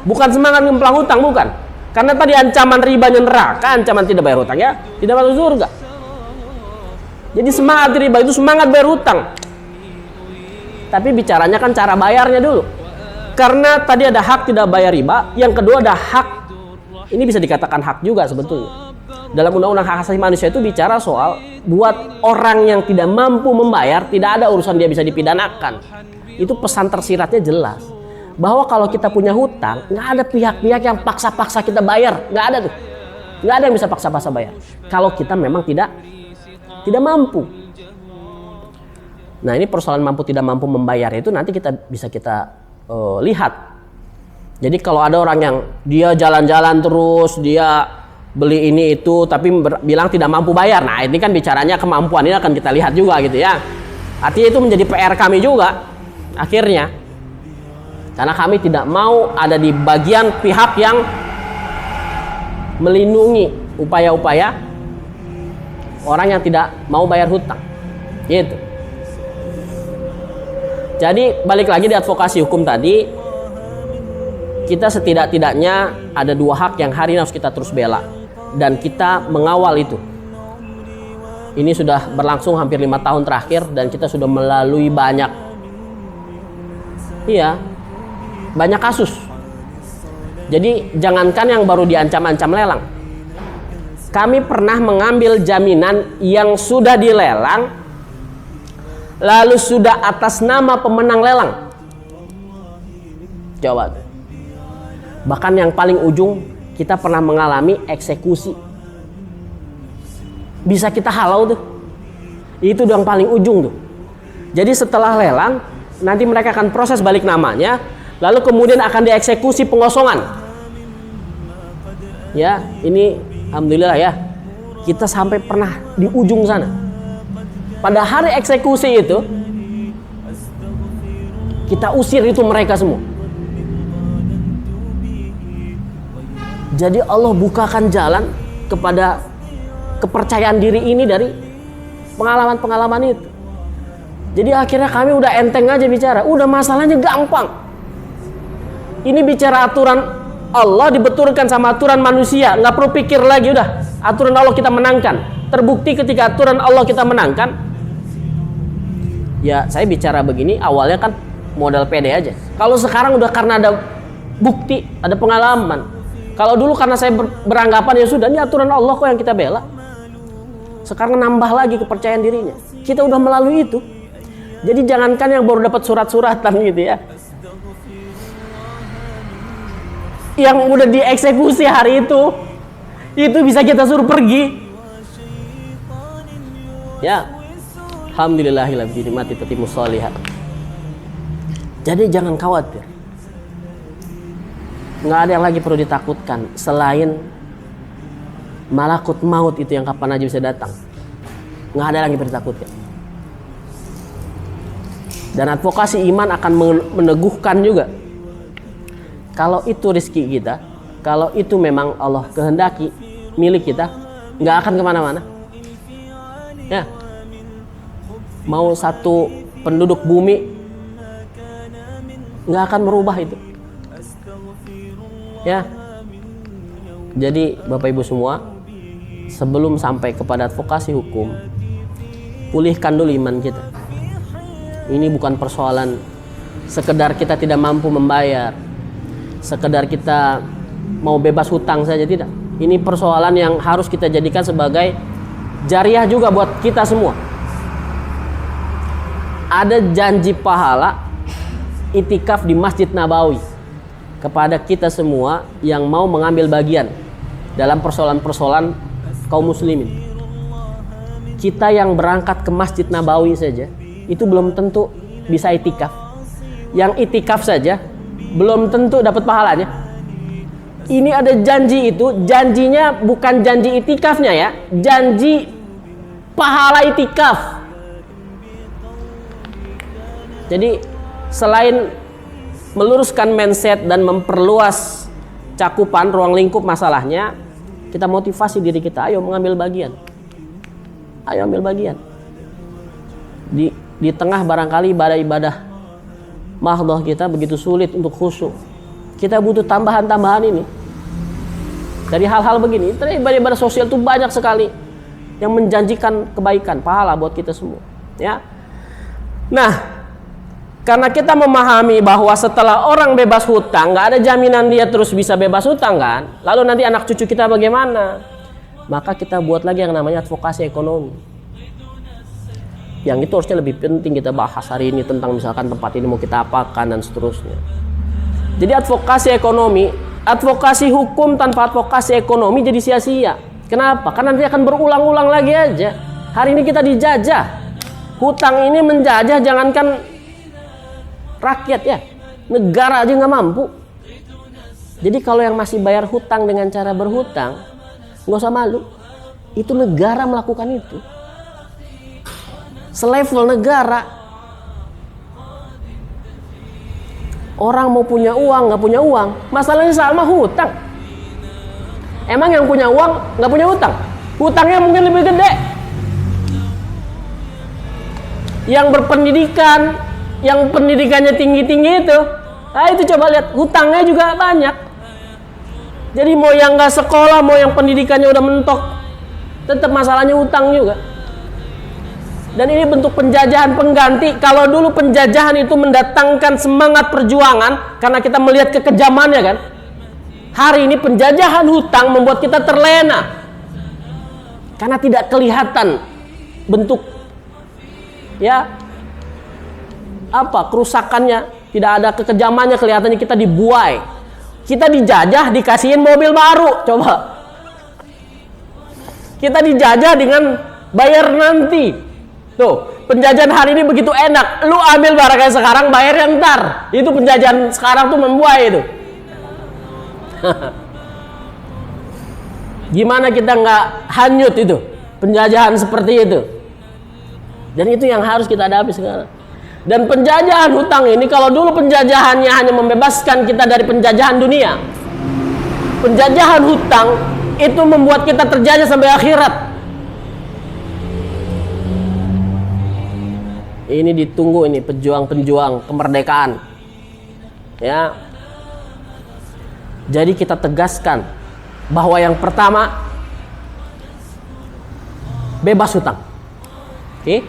bukan semangat ngemplang hutang, bukan. Karena tadi ancaman ribanya neraka, ancaman tidak bayar hutang ya tidak masuk surga. Jadi semangat riba itu semangat bayar hutang. Tapi bicaranya kan cara bayarnya dulu. Karena tadi ada hak tidak bayar riba, yang kedua ada hak, ini bisa dikatakan hak juga sebetulnya. Dalam undang-undang hak asasi manusia itu bicara soal buat orang yang tidak mampu membayar, tidak ada urusan dia bisa dipidanakan. Itu pesan tersiratnya jelas. Bahwa kalau kita punya hutang, nggak ada pihak-pihak yang paksa-paksa kita bayar. Nggak ada tuh. Nggak ada yang bisa paksa-paksa bayar. Kalau kita memang tidak mampu. Nah ini persoalan mampu tidak mampu membayar itu nanti bisa kita lihat. Jadi kalau ada orang yang dia jalan-jalan terus, dia beli ini itu tapi bilang tidak mampu bayar. Nah, ini kan bicaranya kemampuan, ini akan kita lihat juga gitu ya. Artinya itu menjadi PR kami juga akhirnya. Karena kami tidak mau ada di bagian pihak yang melindungi upaya-upaya orang yang tidak mau bayar hutang. Gitu. Jadi balik lagi di advokasi hukum tadi, kita setidak-tidaknya ada dua hak yang hari ini harus kita terus bela dan kita mengawal itu. Ini sudah berlangsung hampir 5 tahun terakhir dan kita sudah melalui banyak kasus. Jadi jangankan yang baru diancam-ancam lelang, kami pernah mengambil jaminan yang sudah dilelang lalu sudah atas nama pemenang lelang. Coba. Bahkan yang paling ujung kita pernah mengalami eksekusi. Bisa kita halau tuh. Itu yang paling ujung tuh. Jadi setelah lelang nanti mereka akan proses balik namanya, lalu kemudian akan dieksekusi pengosongan. Ya, ini alhamdulillah ya. Kita sampai pernah di ujung sana. Pada hari eksekusi itu kita usir itu mereka semua. Jadi Allah bukakan jalan kepada kepercayaan diri ini dari pengalaman-pengalaman itu. Jadi akhirnya kami udah enteng aja bicara, udah masalahnya gampang. Ini bicara aturan Allah dibetulkan sama aturan manusia, nggak perlu pikir lagi, udah aturan Allah kita menangkan. Terbukti ketika aturan Allah kita menangkan. Ya saya bicara begini awalnya kan modal pede aja. Kalau sekarang udah karena ada bukti, ada pengalaman. Kalau dulu karena saya beranggapan ya sudah ini aturan Allah kok yang kita bela. Sekarang nambah lagi kepercayaan dirinya. Kita udah melalui itu. Jadi jangankan yang baru dapat surat-suratan gitu ya. Yang udah dieksekusi hari itu bisa kita suruh pergi. Ya. Alhamdulillahilladzi mati tatimus sholihat. Jadi jangan khawatir. Nggak ada yang lagi perlu ditakutkan selain malakut maut itu yang kapan aja bisa datang. Nggak ada lagi perlu ditakutkan. Dan advokasi iman akan meneguhkan juga. Kalau itu rezeki kita, kalau itu memang Allah kehendaki milik kita, nggak akan kemana-mana. Ya, mau satu penduduk bumi nggak akan merubah itu. Ya, jadi Bapak Ibu semua, sebelum sampai kepada advokasi hukum, pulihkan dulu iman kita. Ini bukan persoalan sekedar kita tidak mampu membayar, sekedar kita mau bebas hutang saja, tidak. Ini persoalan yang harus kita jadikan sebagai jariah juga buat kita semua. Ada janji pahala itikaf di Masjid Nabawi kepada kita semua yang mau mengambil bagian dalam persoalan-persoalan kaum muslimin. Kita yang berangkat ke Masjid Nabawi saja itu belum tentu bisa itikaf. Yang itikaf saja belum tentu dapat pahalanya. Ini ada janji itu, janjinya bukan janji itikafnya ya, janji pahala itikaf. Jadi selain meluruskan mindset dan memperluas cakupan ruang lingkup masalahnya, kita motivasi diri kita, ayo mengambil bagian. Ayo ambil bagian. Di tengah barangkali ibadah-ibadah mahdhah kita begitu sulit untuk khusyuk. Kita butuh tambahan-tambahan ini. Dari hal-hal begini, ibadah-ibadah sosial itu banyak sekali yang menjanjikan kebaikan, pahala buat kita semua. Ya. Nah, karena kita memahami bahwa setelah orang bebas hutang, nggak ada jaminan dia terus bisa bebas hutang kan. Lalu nanti anak cucu kita bagaimana? Maka kita buat lagi yang namanya advokasi ekonomi. Yang itu harusnya lebih penting kita bahas hari ini tentang misalkan tempat ini mau kita apakan dan seterusnya. Jadi advokasi ekonomi, advokasi hukum tanpa advokasi ekonomi jadi sia-sia. Kenapa? Karena nanti akan berulang-ulang lagi aja. Hari ini kita dijajah. Hutang ini menjajah jangankan rakyat ya, negara aja nggak mampu. Jadi kalau yang masih bayar hutang dengan cara berhutang, nggak usah malu. Itu negara melakukan itu. Selevel negara. Orang mau punya uang, nggak punya uang, masalahnya sama hutang. Emang yang punya uang nggak punya hutang? Hutangnya mungkin lebih gede. yang berpendidikan, yang pendidikannya tinggi-tinggi itu, nah itu coba lihat, hutangnya juga banyak. Jadi mau yang nggak sekolah, mau yang pendidikannya udah mentok, tetap masalahnya hutang juga. Dan ini bentuk penjajahan pengganti. Kalau dulu penjajahan itu mendatangkan semangat perjuangan karena kita melihat kekejamannya kan. Hari ini penjajahan hutang membuat kita terlena karena tidak kelihatan bentuk kerusakannya, tidak ada kekejamannya, kelihatannya kita dibuai. Kita dijajah dikasihin mobil baru, coba. Kita dijajah dengan bayar nanti. Tuh, penjajahan hari ini begitu enak. Lu ambil barangnya sekarang, bayar yang ntar. Itu penjajahan sekarang tuh membuai itu. Gimana kita nggak hanyut itu penjajahan seperti itu? Dan itu yang harus kita hadapi sekarang. Dan penjajahan hutang ini, kalau dulu penjajahannya hanya membebaskan kita dari penjajahan dunia, penjajahan hutang itu membuat kita terjajah sampai akhirat. Ini ditunggu ini pejuang-pejuang kemerdekaan. Ya. Jadi kita tegaskan bahwa yang pertama bebas hutang. Oke?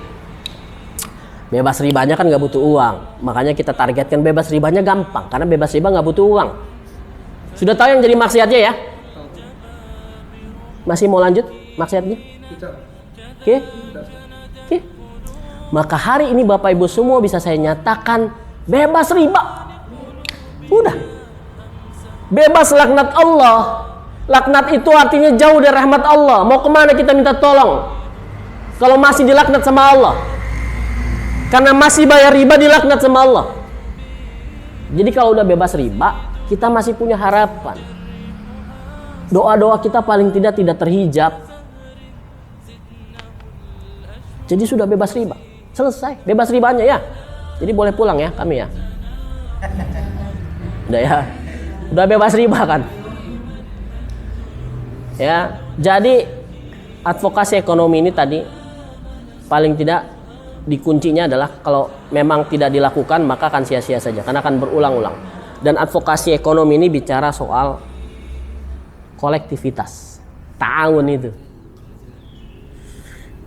Bebas ribanya kan nggak butuh uang. Makanya kita targetkan bebas ribanya gampang, karena bebas riba nggak butuh uang. Sudah tahu yang jadi maksiatnya ya? Masih mau lanjut maksiatnya? Oke? Oke? Maka hari ini Bapak Ibu semua bisa saya nyatakan bebas riba. Udah. Bebas laknat Allah. Laknat itu artinya jauh dari rahmat Allah. Mau kemana kita minta tolong kalau masih dilaknat sama Allah? Karena masih bayar riba dilaknat sama Allah. Jadi kalau udah bebas riba, kita masih punya harapan. Doa-doa kita paling tidak terhijab. Jadi sudah bebas riba. Selesai, bebas ribanya ya. Jadi boleh pulang ya kami ya. Udah ya. Udah bebas riba kan. Ya, jadi advokasi ekonomi ini tadi paling tidak dikuncinya adalah kalau memang tidak dilakukan maka akan sia-sia saja karena akan berulang-ulang. Dan advokasi ekonomi ini bicara soal kolektivitas, ta'awun itu.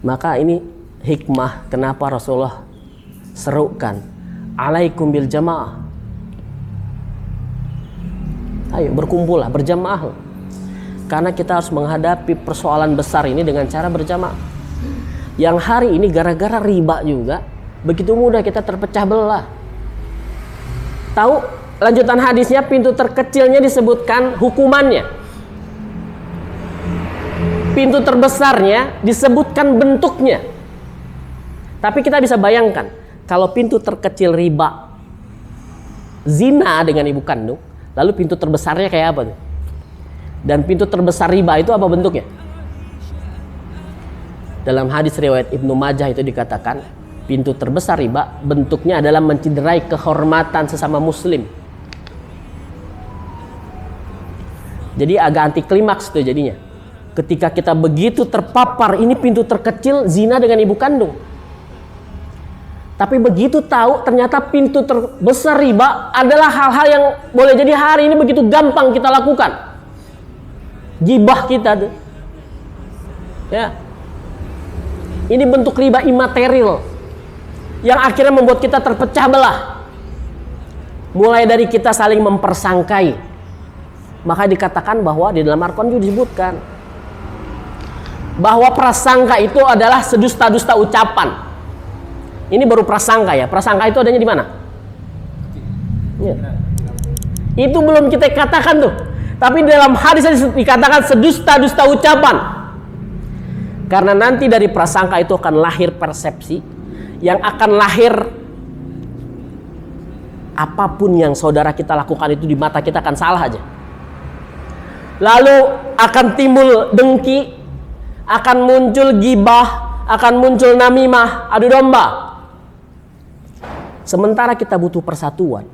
Maka ini hikmah kenapa Rasulullah serukan alaikum bil jamaah. Ayo berkumpullah, berjamaah. Karena kita harus menghadapi persoalan besar ini dengan cara berjamaah. Yang hari ini gara-gara riba juga begitu mudah kita terpecah belah. Tahu lanjutan hadisnya, pintu terkecilnya disebutkan hukumannya, pintu terbesarnya disebutkan bentuknya. Tapi kita bisa bayangkan kalau pintu terkecil riba, zina dengan ibu kandung, lalu pintu terbesarnya kayak apa tuh? Dan pintu terbesar riba itu apa bentuknya? Dalam hadis riwayat Ibnu Majah itu dikatakan pintu terbesar riba bentuknya adalah mencederai kehormatan sesama muslim. Jadi agak anti klimaks tuh jadinya. Ketika kita begitu terpapar ini pintu terkecil zina dengan ibu kandung. Tapi begitu tahu ternyata pintu terbesar riba adalah hal-hal yang boleh jadi hari ini begitu gampang kita lakukan. Gibah kita tuh. Ya. Ini bentuk riba imaterial yang akhirnya membuat kita terpecah belah. Mulai dari kita saling mempersangkai. Maka dikatakan bahwa di dalam Al-Quran juga disebutkan bahwa prasangka itu adalah sedusta-dusta ucapan. Ini baru prasangka ya. Prasangka itu adanya di mana? Ya. Itu belum kita katakan tuh. Tapi dalam hadis dikatakan sedusta-dusta ucapan. Karena nanti dari prasangka itu akan lahir persepsi, yang akan lahir apapun yang saudara kita lakukan itu di mata kita akan salah aja. Lalu akan timbul dengki, akan muncul gibah, akan muncul namimah, adu domba. Sementara kita butuh persatuan.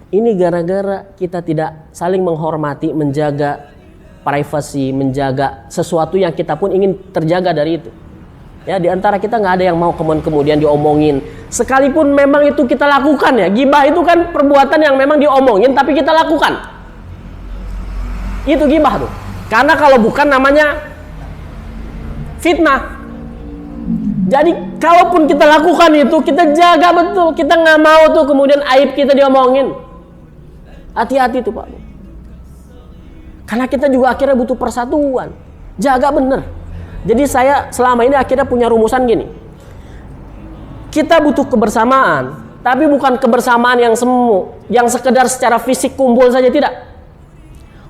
Ini gara-gara kita tidak saling menghormati, menjaga privasi, menjaga sesuatu yang kita pun ingin terjaga dari itu. Ya, di antara kita nggak ada yang mau kemudian diomongin. Sekalipun memang itu kita lakukan ya. Gibah itu kan perbuatan yang memang diomongin tapi kita lakukan. Itu gibah tuh. Karena kalau bukan namanya fitnah. Jadi kalaupun kita lakukan itu, kita jaga betul. Kita nggak mau tuh kemudian aib kita diomongin. Hati-hati tuh Pak. Karena kita juga akhirnya butuh persatuan. Jaga bener. Jadi saya selama ini akhirnya punya rumusan gini. Kita butuh kebersamaan, tapi bukan kebersamaan yang semu, yang sekedar secara fisik kumpul saja, tidak.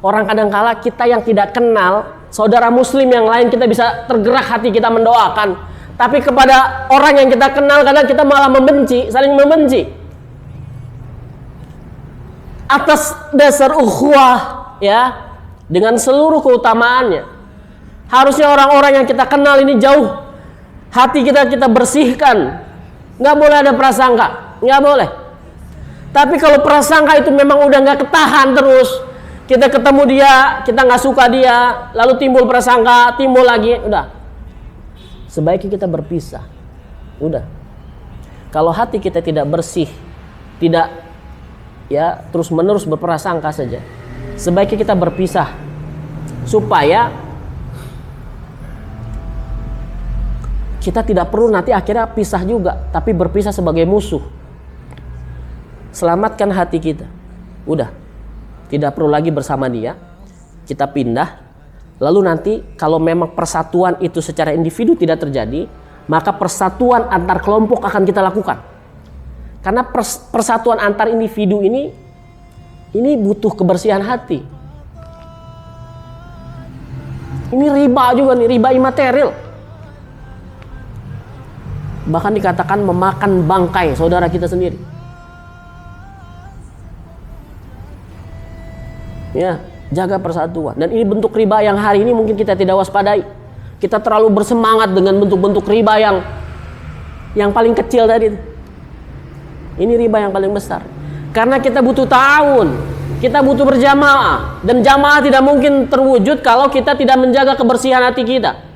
Orang kadangkala kita yang tidak kenal saudara muslim yang lain, kita bisa tergerak hati kita mendoakan. Tapi kepada orang yang kita kenal kadang kita malah membenci, saling membenci. Atas dasar ukhuwah ya, dengan seluruh keutamaannya. Harusnya orang-orang yang kita kenal ini jauh hati kita bersihkan. Nggak boleh ada prasangka, nggak boleh. Tapi kalau prasangka itu memang udah nggak ketahan terus, kita ketemu dia, kita nggak suka dia, lalu timbul prasangka, timbul lagi, udah. Sebaiknya kita berpisah, udah. Kalau hati kita tidak bersih, tidak ya terus menerus berprasangka saja, sebaiknya kita berpisah supaya kita tidak perlu nanti akhirnya pisah juga, tapi berpisah sebagai musuh. Selamatkan hati kita. Udah. Tidak perlu lagi bersama dia. Kita pindah. Lalu nanti kalau memang persatuan itu secara individu tidak terjadi, maka persatuan antar kelompok akan kita lakukan. Karena persatuan antar individu ini butuh kebersihan hati. Ini riba juga nih, riba imaterial. Bahkan dikatakan memakan bangkai saudara kita sendiri. Ya, jaga persatuan. Dan ini bentuk riba yang hari ini mungkin kita tidak waspadai. Kita terlalu bersemangat dengan bentuk-bentuk riba yang paling kecil tadi. Ini riba yang paling besar. Karena kita butuh ta'awun, kita butuh berjamaah, dan jamaah tidak mungkin terwujud kalau kita tidak menjaga kebersihan hati kita.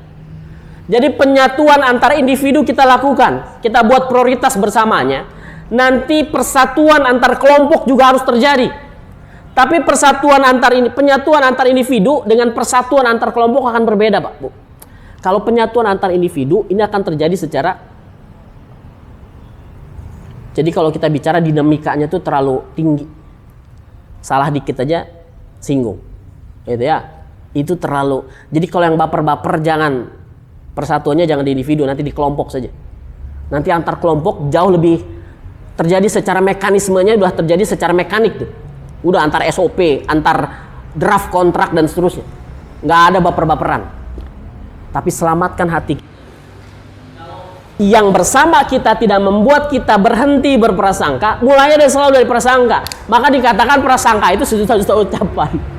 Jadi penyatuan antar individu kita lakukan, kita buat prioritas bersamanya. Nanti persatuan antar kelompok juga harus terjadi. Tapi penyatuan antar individu dengan persatuan antar kelompok akan berbeda, Pak, Bu. Kalau penyatuan antar individu ini akan terjadi secara, jadi kalau kita bicara dinamikanya itu terlalu tinggi. Salah dikit aja singgung. Gitu ya. Itu terlalu. Jadi kalau yang baper-baper jangan. Persatuannya jangan di individu, nanti di kelompok saja. Nanti antar kelompok jauh lebih terjadi secara mekanismenya, udah terjadi secara mekanik tuh. Udah antar SOP, antar draft kontrak dan seterusnya. Nggak ada baper-baperan. Tapi selamatkan hati. Yang bersama kita tidak membuat kita berhenti berprasangka, mulanya dari selalu dari prasangka. Maka dikatakan prasangka itu sejuta-juta ucapan.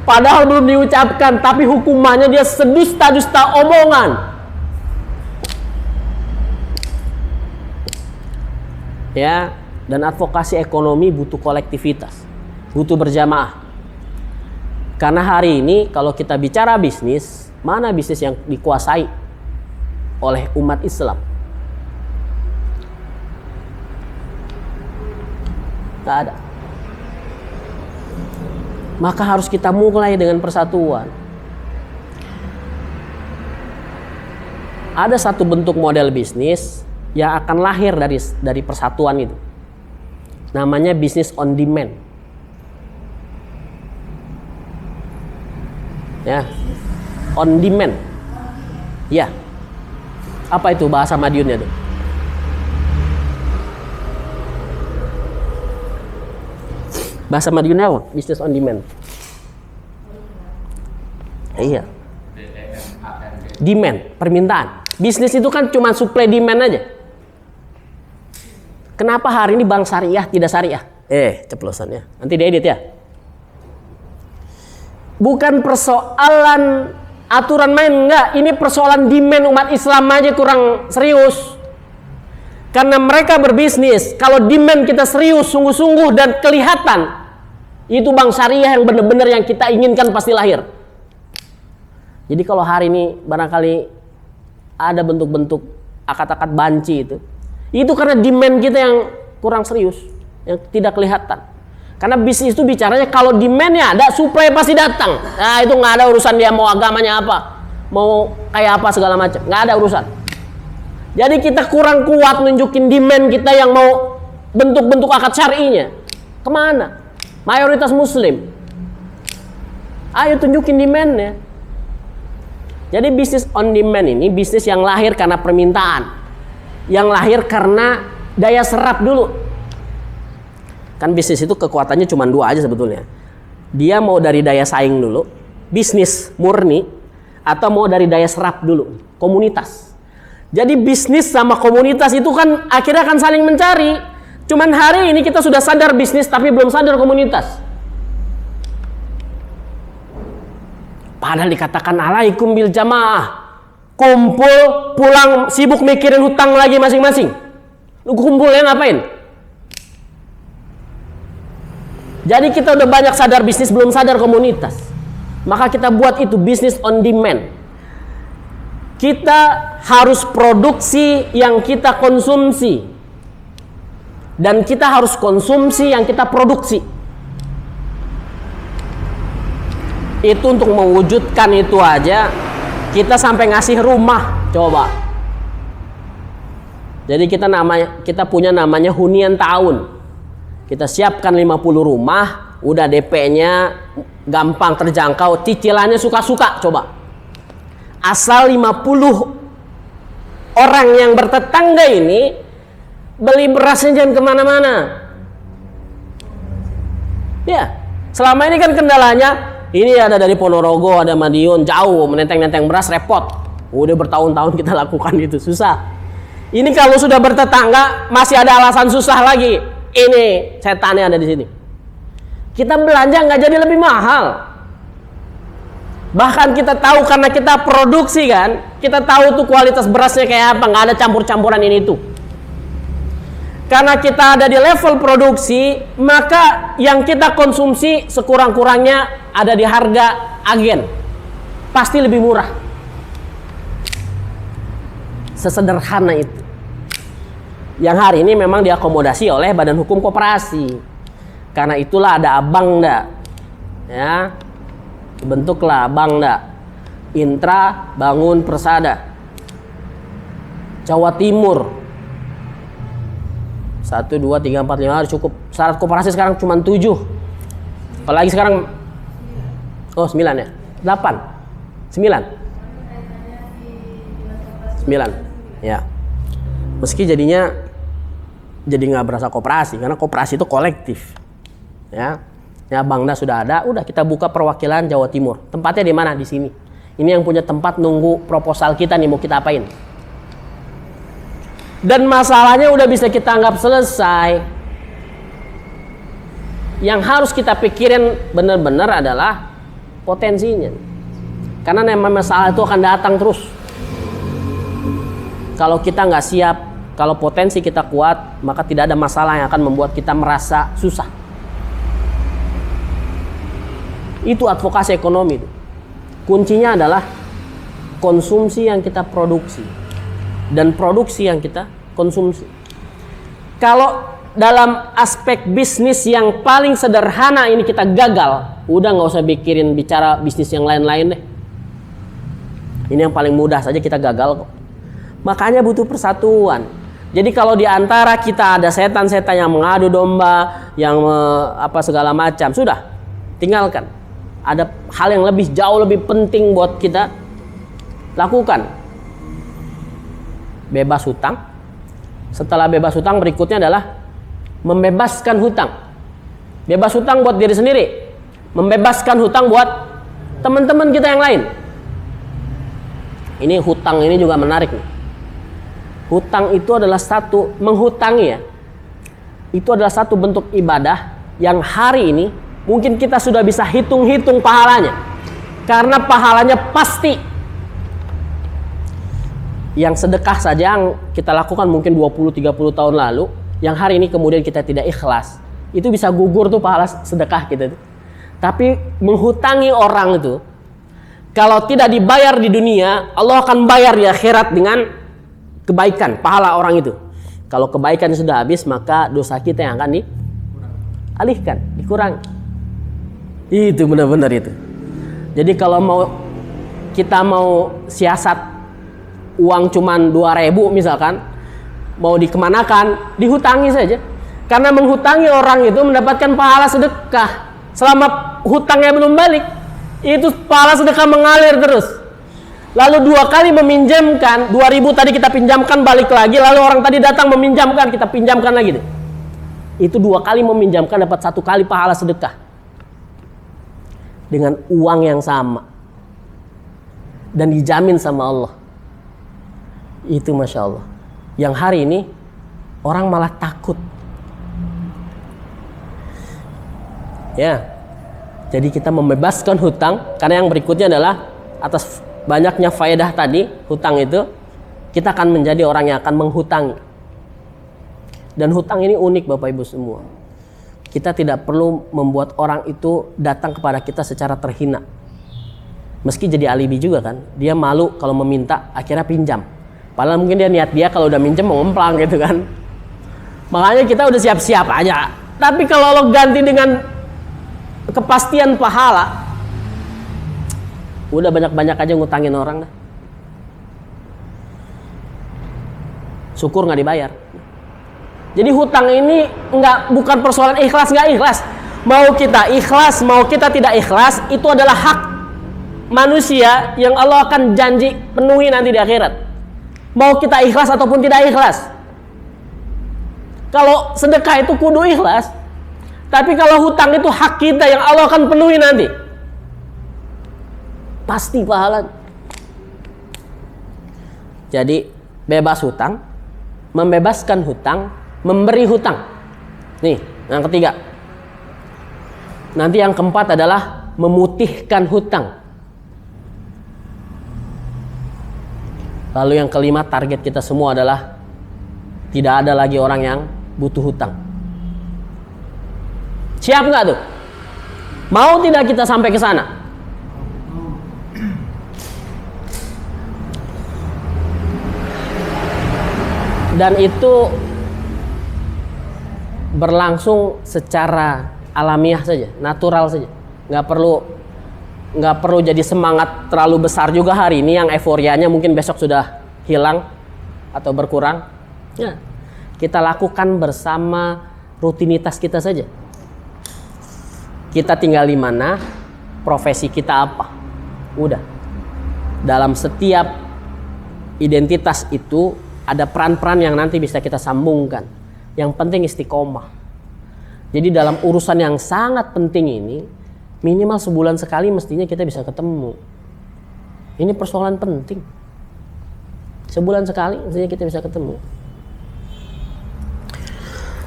Padahal belum diucapkan, tapi hukumannya dia sedusta-dusta omongan. Ya, dan advokasi ekonomi butuh kolektivitas, butuh berjamaah. Karena hari ini kalau kita bicara bisnis, mana bisnis yang dikuasai oleh umat Islam? Tidak ada. Maka harus kita mulai dengan persatuan. Ada satu bentuk model bisnis yang akan lahir dari persatuan itu. Namanya bisnis on demand. Ya, on demand. Ya. Apa itu bahasa Madiunnya tuh? Bahasa Madiunnya apa? Business on demand. Iya. Demand, permintaan. Bisnis itu kan cuma supply demand aja. Kenapa hari ini bank syariah tidak syariah? Ceplosannya. Nanti diedit ya. Bukan persoalan aturan main, enggak. Ini persoalan demand umat Islam aja kurang serius. Karena mereka berbisnis, kalau demand kita serius, sungguh-sungguh dan kelihatan, itu bank syariah yang benar-benar yang kita inginkan pasti lahir. Jadi kalau hari ini barangkali ada bentuk-bentuk akad-akad banci itu karena demand kita yang kurang serius, yang tidak kelihatan. Karena bisnis itu bicaranya kalau demandnya ada, supply pasti datang. Nah itu nggak ada urusan dia mau agamanya apa, mau kayak apa segala macam, nggak ada urusan. Jadi kita kurang kuat nunjukin demand kita yang mau bentuk-bentuk akad syar'inya. Kemana? Mayoritas Muslim. Ayo tunjukin demand-nya. Jadi bisnis on demand ini bisnis yang lahir karena permintaan, yang lahir karena daya serap dulu. Kan bisnis itu kekuatannya cuma dua aja sebetulnya. Dia mau dari daya saing dulu, bisnis murni, atau mau dari daya serap dulu, komunitas. Jadi bisnis sama komunitas itu kan akhirnya akan saling mencari. Cuman hari ini kita sudah sadar bisnis tapi belum sadar komunitas. Padahal dikatakan alaikum bil jamaah. Kumpul, pulang sibuk mikirin hutang lagi masing-masing. Lu kumpulnya ngapain? Jadi kita udah banyak sadar bisnis, belum sadar komunitas. Maka kita buat itu bisnis on demand. Kita harus produksi yang kita konsumsi. Dan kita harus konsumsi yang kita produksi. Itu untuk mewujudkan itu aja kita sampai ngasih rumah, coba. Jadi kita punya namanya hunian tahun. Kita siapkan 50 rumah, udah DP-nya gampang terjangkau, cicilannya suka-suka, coba. Asal 50 orang yang bertetangga ini beli berasnya jangan kemana-mana. Ya, selama ini kan kendalanya ini ada dari Ponorogo, ada Madiun, jauh, menenteng-nenteng beras repot. Udah bertahun-tahun kita lakukan itu, susah. Ini kalau sudah bertetangga masih ada alasan susah lagi. Ini setannya ada di sini. Kita belanja nggak jadi lebih mahal. Bahkan kita tahu karena kita produksi kan, kita tahu tuh kualitas berasnya kayak apa, nggak ada campur-campuran ini tuh. Karena kita ada di level produksi, maka yang kita konsumsi sekurang-kurangnya ada di harga agen. Pasti lebih murah. Sesederhana itu. Yang hari ini memang diakomodasi oleh Badan Hukum Koperasi. Karena itulah ada Abangda. Ya. Bentuklah Abangda. Intra Bangun Persada. Jawa Timur. 1, 2, 3, 4, 5 harus cukup. Syarat koperasi sekarang cuma 7. Apalagi sekarang 9 ya? 8? 9? 9 ya. Meski jadinya jadi nggak berasa koperasi, karena koperasi itu kolektif ya. Ya Bangda sudah ada, udah kita buka perwakilan Jawa Timur. Tempatnya di mana? Di sini. Ini yang punya tempat nunggu proposal kita nih, mau kita apain. Dan masalahnya udah bisa kita anggap selesai. Yang harus kita pikirin benar-benar adalah potensinya. Karena memang masalah itu akan datang terus. Kalau kita nggak siap, kalau potensi kita kuat, maka tidak ada masalah yang akan membuat kita merasa susah. Itu advokasi ekonomi. Kuncinya adalah konsumsi yang kita produksi dan produksi yang kita konsumsi. Kalau dalam aspek bisnis yang paling sederhana ini kita gagal, udah nggak usah bicara bisnis yang lain-lain deh. Ini yang paling mudah saja kita gagal kok. Makanya butuh persatuan. Jadi kalau di antara kita ada setan-setan yang mengadu domba, yang segala macam, sudah tinggalkan. Ada hal yang jauh lebih penting buat kita lakukan. Bebas hutang. Setelah bebas hutang berikutnya adalah membebaskan hutang. Bebas hutang buat diri sendiri, membebaskan hutang buat teman-teman kita yang lain. Ini hutang ini juga menarik nih. Hutang itu adalah menghutangi ya. Itu adalah satu bentuk ibadah yang hari ini mungkin kita sudah bisa hitung-hitung pahalanya. Karena pahalanya pasti. Yang sedekah saja yang kita lakukan mungkin 20-30 tahun lalu, yang hari ini kemudian kita tidak ikhlas, itu bisa gugur tuh pahala sedekah kita. Tapi menghutangi orang itu, kalau tidak dibayar di dunia, Allah akan bayar di akhirat dengan kebaikan, pahala orang itu. Kalau kebaikan sudah habis, maka dosa kita yang akan dialihkan, dikurangi. Itu benar-benar itu. Jadi kalau kita mau siasat uang cuman 2.000 misalkan, mau dikemanakan, dihutangi saja. Karena menghutangi orang itu mendapatkan pahala sedekah. Selama hutangnya belum balik, itu pahala sedekah mengalir terus. Lalu 2 kali meminjamkan, 2.000 tadi kita pinjamkan, balik lagi. Lalu orang tadi datang meminjamkan, kita pinjamkan lagi. Itu 2 kali meminjamkan, dapat 1 kali pahala sedekah dengan uang yang sama dan dijamin sama Allah. Itu Masya Allah. Yang hari ini orang malah takut. Ya, jadi kita membebaskan hutang. Karena yang berikutnya adalah atas banyaknya faedah tadi hutang itu, kita akan menjadi orang yang akan menghutangi. Dan hutang ini unik Bapak Ibu semua. Kita tidak perlu membuat orang itu datang kepada kita secara terhina. Meski jadi alibi juga kan, dia malu kalau meminta, akhirnya pinjam. Padahal mungkin dia niat dia kalau udah minjem mau ngemplang gitu kan. Makanya kita udah siap-siap aja. Tapi kalau lo ganti dengan kepastian pahala, udah banyak-banyak aja ngutangin orang dah. Syukur nggak dibayar. Jadi hutang ini bukan persoalan ikhlas nggak ikhlas. Mau kita ikhlas, mau kita tidak ikhlas, itu adalah hak manusia yang Allah akan janji penuhi nanti di akhirat. Mau kita ikhlas ataupun tidak ikhlas. Kalau sedekah itu kudu ikhlas. Tapi kalau hutang itu hak kita yang Allah akan penuhi nanti, pasti pahala. Jadi bebas hutang, membebaskan hutang, memberi hutang. Nih, yang ketiga. Nanti yang keempat adalah memutihkan hutang. Lalu yang kelima, target kita semua adalah tidak ada lagi orang yang butuh hutang. Siap nggak tuh? Mau tidak kita sampai ke sana? Dan itu berlangsung secara alamiah saja, natural saja. Nggak perlu jadi semangat terlalu besar juga hari ini yang euforianya mungkin besok sudah hilang atau berkurang. Ya, kita lakukan bersama rutinitas kita saja. Kita tinggal di mana, profesi kita apa. Udah. Dalam setiap identitas itu ada peran-peran yang nanti bisa kita sambungkan. Yang penting istiqomah. Jadi dalam urusan yang sangat penting ini, minimal sebulan sekali mestinya kita bisa ketemu. Ini persoalan penting. Sebulan sekali mestinya kita bisa ketemu.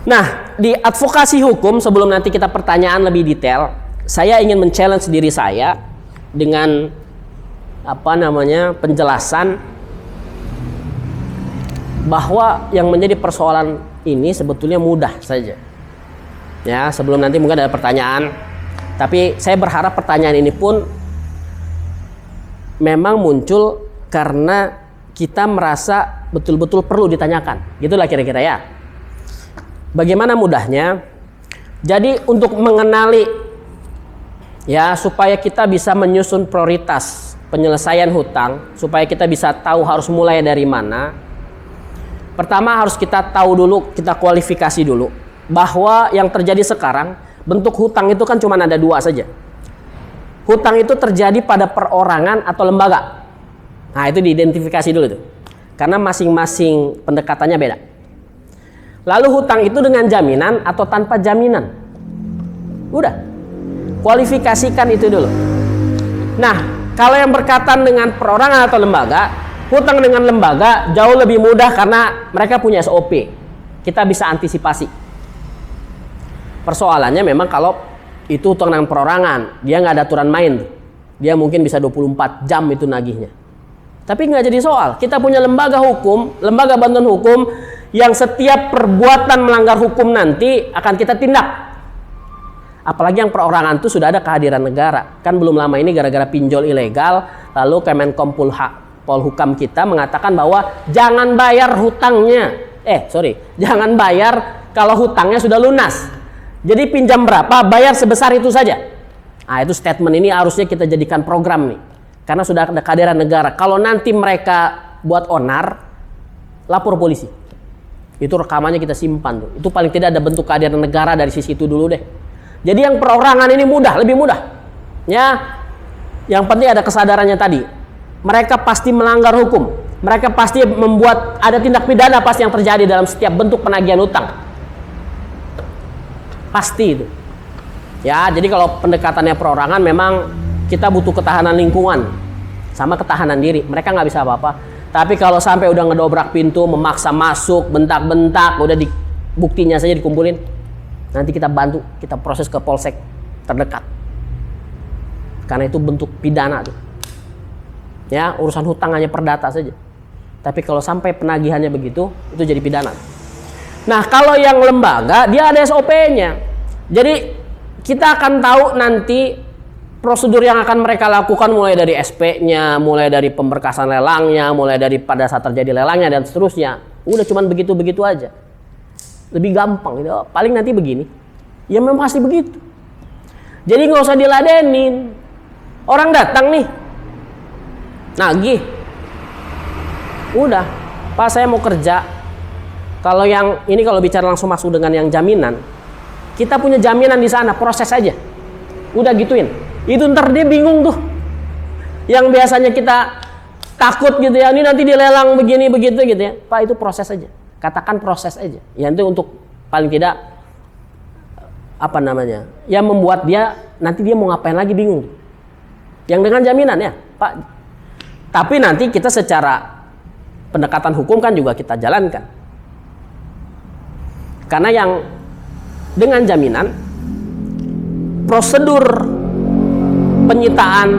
Nah, di advokasi hukum, sebelum nanti kita pertanyaan lebih detail, saya ingin men-challenge diri saya dengan penjelasan bahwa yang menjadi persoalan ini sebetulnya mudah saja. Ya, sebelum nanti mungkin ada pertanyaan, tapi saya berharap pertanyaan ini pun memang muncul karena kita merasa betul-betul perlu ditanyakan. Gitulah kira-kira ya. Bagaimana mudahnya? Jadi untuk mengenali ya, supaya kita bisa menyusun prioritas penyelesaian hutang, supaya kita bisa tahu harus mulai dari mana. Pertama harus kita tahu dulu, kita kualifikasi dulu bahwa yang terjadi sekarang, bentuk hutang itu kan cuma ada 2 saja. Hutang itu terjadi pada perorangan atau lembaga. Nah, itu diidentifikasi dulu tuh. Karena masing-masing pendekatannya beda. Lalu hutang itu dengan jaminan atau tanpa jaminan. Udah. Kualifikasikan itu dulu. Nah, kalau yang berkaitan dengan perorangan atau lembaga, hutang dengan lembaga jauh lebih mudah karena mereka punya SOP. Kita bisa antisipasi. Persoalannya memang kalau itu hutang dengan perorangan, dia nggak ada aturan main. Dia mungkin bisa 24 jam itu nagihnya. Tapi nggak jadi soal. Kita punya lembaga hukum, lembaga bantuan hukum yang setiap perbuatan melanggar hukum nanti akan kita tindak. Apalagi yang perorangan itu sudah ada kehadiran negara. Kan belum lama ini gara-gara pinjol ilegal, lalu Kemenkom Polhukam kita mengatakan bahwa jangan bayar hutangnya. Jangan bayar kalau hutangnya sudah lunas. Jadi pinjam berapa, bayar sebesar itu saja. Nah, itu statement ini harusnya kita jadikan program nih. Karena sudah ada kehadiran negara. Kalau nanti mereka buat onar, lapor polisi. Itu rekamannya kita simpan tuh. Itu paling tidak ada bentuk kehadiran negara dari sisi itu dulu deh. Jadi yang perorangan ini mudah, lebih mudah. Ya, yang penting ada kesadarannya tadi. Mereka pasti melanggar hukum. Mereka pasti membuat ada tindak pidana pasti yang terjadi dalam setiap bentuk penagihan utang. Pasti itu. Ya, jadi kalau pendekatannya perorangan memang kita butuh ketahanan lingkungan sama ketahanan diri. Mereka nggak bisa apa-apa. Tapi kalau sampai udah ngedobrak pintu, memaksa masuk, bentak-bentak, udah buktinya saja dikumpulin. Nanti kita bantu, kita proses ke polsek terdekat. Karena itu bentuk pidana tuh. Ya, urusan hutang hanya perdata saja. Tapi kalau sampai penagihannya begitu, itu jadi pidana. Nah, kalau yang lembaga, dia ada SOP-nya. Jadi kita akan tahu nanti prosedur yang akan mereka lakukan mulai dari SP-nya, mulai dari pemberkasan lelangnya, mulai dari pada saat terjadi lelangnya dan seterusnya. Udah cuman begitu-begitu aja. Lebih gampang gitu. Paling nanti begini. Ya memang pasti begitu. Jadi nggak usah diladenin. Orang datang nih, nagih. Udah, Pak saya mau kerja. Kalau yang ini kalau bicara langsung masuk dengan yang jaminan, kita punya jaminan di sana, proses aja. Udah gituin. Itu ntar dia bingung tuh. Yang biasanya kita takut gitu ya, ini nanti dilelang begini begitu gitu ya. Pak itu proses aja. Katakan proses aja. Ya itu untuk paling tidak apa namanya? Ya membuat dia nanti dia mau ngapain lagi bingung. Yang dengan jaminan ya, Pak. Tapi nanti kita secara pendekatan hukum kan juga kita jalankan. Karena yang dengan jaminan prosedur penyitaan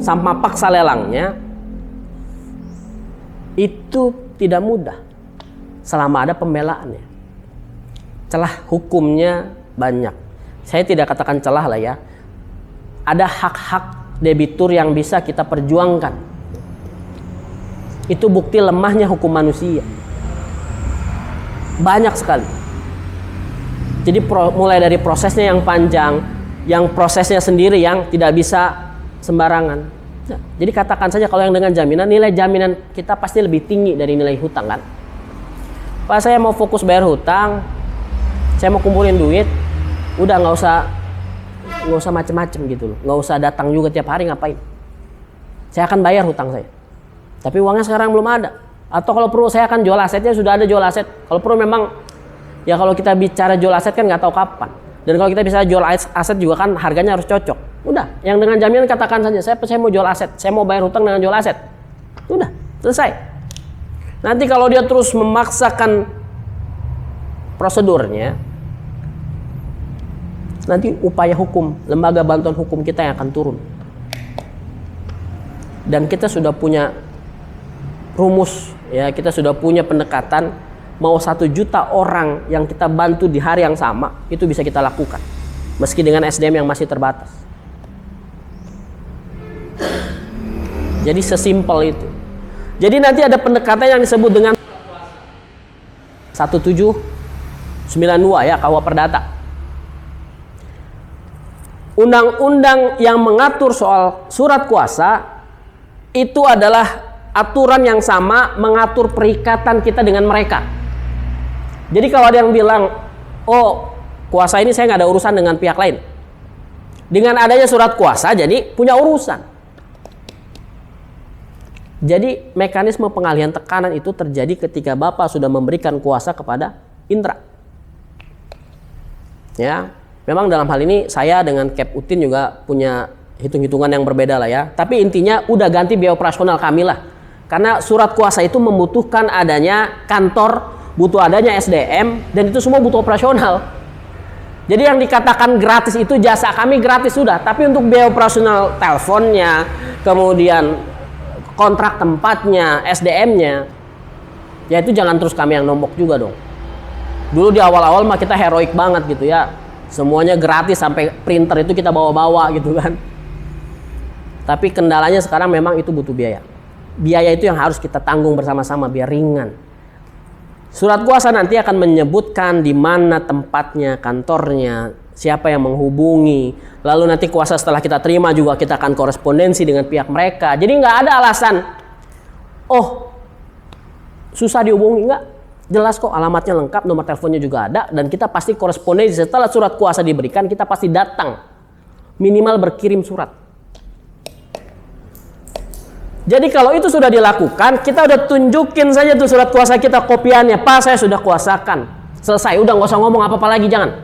sama paksa lelangnya itu tidak mudah selama ada pembelaannya. Celah hukumnya banyak. Saya tidak katakan celah lah ya. Ada hak-hak debitur yang bisa kita perjuangkan. Itu bukti lemahnya hukum manusia. Banyak sekali. Jadi mulai dari prosesnya yang panjang, yang prosesnya sendiri yang tidak bisa sembarangan. Nah, jadi katakan saja kalau yang dengan jaminan, nilai jaminan kita pasti lebih tinggi dari nilai hutang kan. Pak saya mau fokus bayar hutang, saya mau kumpulin duit, udah nggak usah macem-macem gitu loh, nggak usah datang juga tiap hari ngapain. Saya akan bayar hutang saya, tapi uangnya sekarang belum ada. Atau kalau perlu saya akan jual asetnya, sudah ada jual aset. Kalau perlu memang ya kalau kita bicara jual aset kan nggak tahu kapan. Dan kalau kita bisa jual aset juga kan harganya harus cocok. Udah, yang dengan jaminan katakan saja, saya mau jual aset, saya mau bayar hutang dengan jual aset. Udah, selesai. Nanti kalau dia terus memaksakan prosedurnya, nanti upaya hukum, lembaga bantuan hukum kita yang akan turun. Dan kita sudah punya rumus, ya kita sudah punya pendekatan. Mau 1 juta orang yang kita bantu di hari yang sama, itu bisa kita lakukan. Meski dengan SDM yang masih terbatas. Jadi sesimpel itu. Jadi nanti ada pendekatan yang disebut dengan 1792 ya, KUH Perdata. Undang-undang yang mengatur soal surat kuasa itu adalah aturan yang sama mengatur perikatan kita dengan mereka. Jadi kalau ada yang bilang, oh kuasa ini saya nggak ada urusan dengan pihak lain. Dengan adanya surat kuasa jadi punya urusan. Jadi mekanisme pengalihan tekanan itu terjadi ketika Bapak sudah memberikan kuasa kepada Indra. Ya, memang dalam hal ini saya dengan Kep Utin juga punya hitung-hitungan yang berbeda lah ya. Tapi intinya udah ganti biaya operasional kami lah. Karena surat kuasa itu membutuhkan adanya kantor, butuh adanya SDM, dan itu semua butuh operasional. Jadi yang dikatakan gratis itu jasa kami gratis sudah, tapi untuk biaya operasional teleponnya, kemudian kontrak tempatnya, SDM-nya, ya itu jangan terus kami yang nombok juga dong. Dulu di awal-awal mah kita heroik banget gitu ya. Semuanya gratis, sampai printer itu kita bawa-bawa gitu kan. Tapi kendalanya sekarang memang itu butuh biaya. Biaya itu yang harus kita tanggung bersama-sama biar ringan. Surat kuasa nanti akan menyebutkan di mana tempatnya, kantornya, siapa yang menghubungi. Lalu nanti kuasa setelah kita terima juga kita akan korespondensi dengan pihak mereka. Jadi nggak ada alasan, oh susah dihubungi, nggak. Jelas kok, alamatnya lengkap, nomor teleponnya juga ada, dan kita pasti korespondensi. Setelah surat kuasa diberikan, kita pasti datang, minimal berkirim surat. Jadi kalau itu sudah dilakukan, kita udah tunjukin saja tuh surat kuasa kita, kopiannya, Pak saya sudah kuasakan, selesai, udah nggak usah ngomong apa-apa lagi, jangan.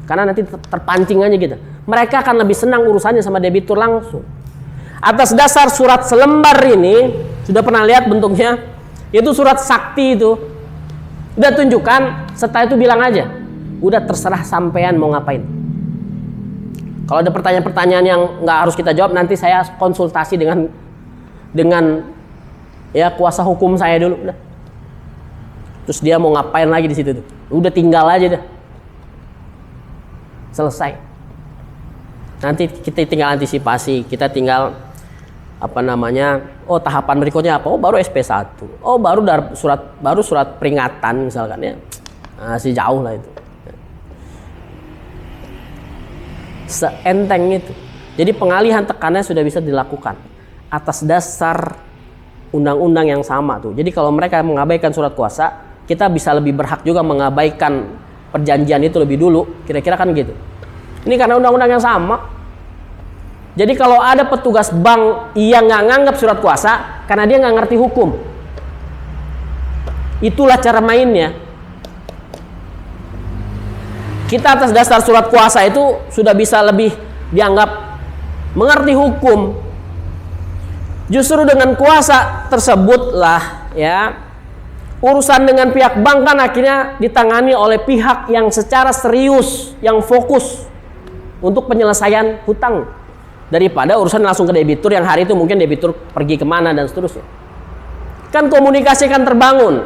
Karena nanti terpancing aja gitu. Mereka akan lebih senang urusannya sama debitur langsung. Atas dasar surat selembar ini, sudah pernah lihat bentuknya, itu surat sakti itu. Udah tunjukkan, setelah itu bilang aja, udah terserah sampean mau ngapain. Kalau ada pertanyaan-pertanyaan yang nggak harus kita jawab, nanti saya konsultasi dengan ya kuasa hukum saya dulu. Udah. Terus dia mau ngapain lagi di situ tuh? Udah tinggal aja dah. Selesai. Nanti kita tinggal antisipasi, kita tinggal oh tahapan berikutnya apa? Oh baru SP1. Oh baru surat peringatan misalkan ya. Masih jauh lah itu. Seenteng itu. Jadi pengalihan tekanannya sudah bisa dilakukan atas dasar undang-undang yang sama tuh. Jadi kalau mereka mengabaikan surat kuasa, kita bisa lebih berhak juga mengabaikan perjanjian itu lebih dulu. Kira-kira kan gitu. Ini karena undang-undang yang sama. Jadi kalau ada petugas bank yang nggak nganggap surat kuasa karena dia nggak ngerti hukum, itulah cara mainnya. Kita atas dasar surat kuasa itu sudah bisa lebih dianggap mengerti hukum. Justru dengan kuasa tersebutlah ya urusan dengan pihak bank kan akhirnya ditangani oleh pihak yang secara serius, yang fokus untuk penyelesaian hutang. Daripada urusan langsung ke debitur yang hari itu mungkin debitur pergi kemana dan seterusnya. Kan komunikasi kan terbangun.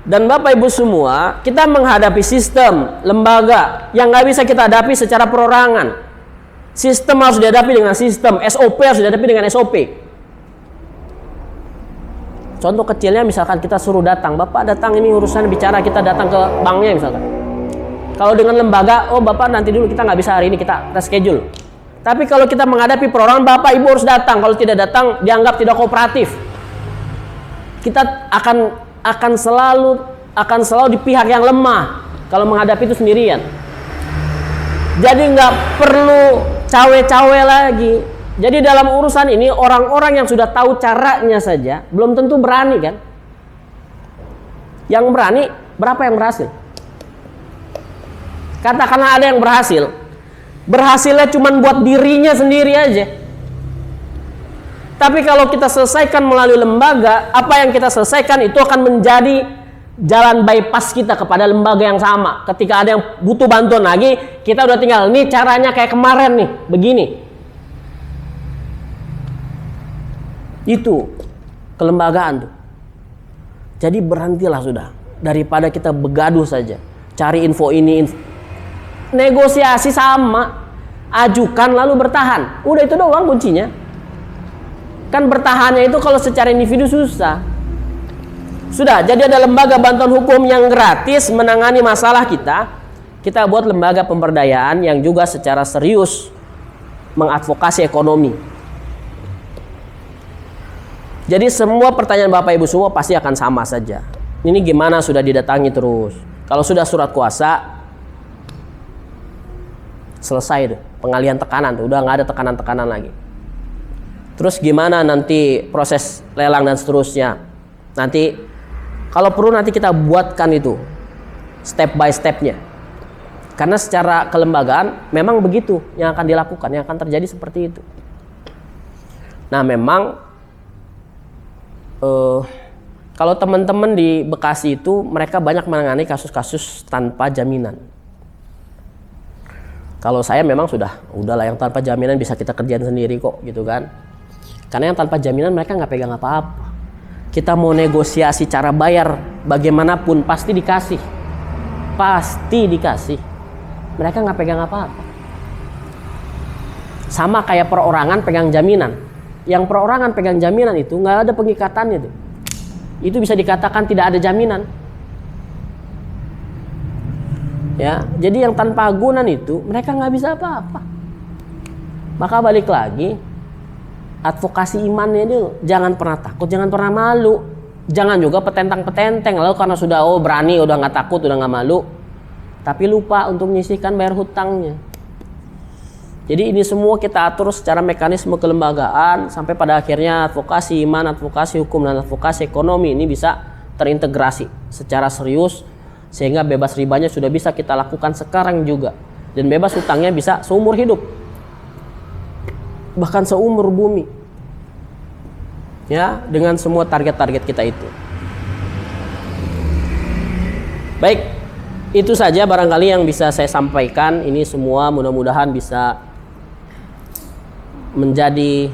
Dan Bapak Ibu semua, kita menghadapi sistem, lembaga yang nggak bisa kita hadapi secara perorangan. Sistem harus dihadapi dengan sistem, SOP harus dihadapi dengan SOP. Contoh kecilnya misalkan kita suruh datang, Bapak datang ini urusan bicara, kita datang ke banknya misalkan. Kalau dengan lembaga, oh Bapak nanti dulu, kita nggak bisa hari ini, kita reschedule. Tapi kalau kita menghadapi perorangan, Bapak Ibu harus datang. Kalau tidak datang, dianggap tidak kooperatif. Kita akan selalu di pihak yang lemah kalau menghadapi itu sendirian. Jadi nggak perlu cawe-cawe lagi. Jadi dalam urusan ini orang-orang yang sudah tahu caranya saja belum tentu berani kan. Yang berani berapa yang berhasil? Katakanlah ada yang berhasil. Berhasilnya cuma buat dirinya sendiri aja. Tapi kalau kita selesaikan melalui lembaga, apa yang kita selesaikan itu akan menjadi jalan bypass kita kepada lembaga yang sama. Ketika ada yang butuh bantuan lagi, kita udah tinggal, nih caranya kayak kemarin nih, begini. Itu kelembagaan tuh. Jadi berhentilah sudah. Daripada kita begaduh saja, cari info ini, negosiasi sama, ajukan lalu bertahan. Udah itu doang kuncinya. Kan bertahannya itu kalau secara individu susah. Sudah, jadi ada lembaga bantuan hukum yang gratis menangani masalah kita. Kita buat lembaga pemberdayaan yang juga secara serius mengadvokasi ekonomi. Jadi semua pertanyaan Bapak Ibu semua pasti akan sama saja. Ini gimana sudah didatangi terus. Kalau sudah surat kuasa, selesai tuh pengalihan tekanan tuh, udah nggak ada tekanan-tekanan lagi. Terus gimana nanti proses lelang dan seterusnya? Nanti kalau perlu nanti kita buatkan itu step by stepnya. Karena secara kelembagaan memang begitu yang akan dilakukan, yang akan terjadi seperti itu. Nah memang kalau teman-teman di Bekasi itu mereka banyak menangani kasus-kasus tanpa jaminan. Kalau saya memang udahlah yang tanpa jaminan bisa kita kerjain sendiri kok gitu kan. Karena yang tanpa jaminan mereka nggak pegang apa-apa. Kita mau negosiasi cara bayar bagaimanapun pasti dikasih. Pasti dikasih. mereka nggak pegang apa-apa. Sama kayak perorangan pegang jaminan. Yang perorangan pegang jaminan itu nggak ada pengikatannya tuh. Itu bisa dikatakan tidak ada jaminan. Ya, jadi yang tanpa agunan itu mereka nggak bisa apa-apa. Maka balik lagi, advokasi imannya itu jangan pernah takut, jangan pernah malu, jangan juga petentang-petenteng. Lalu karena sudah berani, udah nggak takut, udah nggak malu, tapi lupa untuk menyisihkan bayar hutangnya. Jadi ini semua kita atur secara mekanisme kelembagaan sampai pada akhirnya advokasi iman, advokasi hukum, dan advokasi ekonomi ini bisa terintegrasi secara serius sehingga bebas ribanya sudah bisa kita lakukan sekarang juga, dan bebas hutangnya bisa seumur hidup, bahkan seumur bumi. Ya, dengan semua target-target kita itu. Baik, itu saja barangkali yang bisa saya sampaikan. Ini semua mudah-mudahan bisa menjadi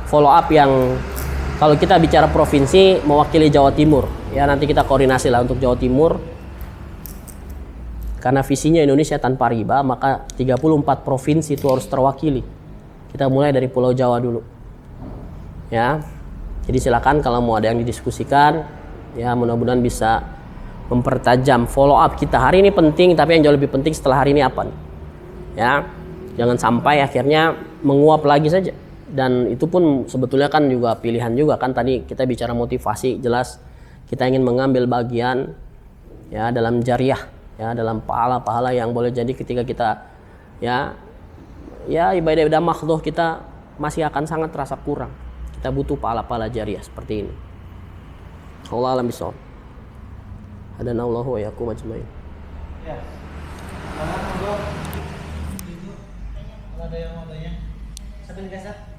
follow up yang kalau kita bicara provinsi mewakili Jawa Timur. Ya, nanti kita koordinasi lah untuk Jawa Timur. Karena visinya Indonesia tanpa riba, maka 34 provinsi itu harus terwakili. Kita mulai dari Pulau Jawa dulu. Ya. Jadi silakan kalau mau ada yang didiskusikan, ya mudah-mudahan bisa mempertajam follow up kita. Hari ini penting, tapi yang jauh lebih penting setelah hari ini apa nih? Ya. Jangan sampai akhirnya menguap lagi saja. Dan itu pun sebetulnya kan juga pilihan juga kan, tadi kita bicara motivasi, jelas kita ingin mengambil bagian ya dalam jariah, ya dalam pahala-pahala yang boleh jadi ketika kita ya ibadah-ibadah makhluk kita masih akan sangat terasa kurang. Kita butuh pahala-pahala jariah seperti ini. Allah alam bisawab. Hadanallahu wa yakum ajmain. Ya. Kalau ada yang mau tanya, satu biasa.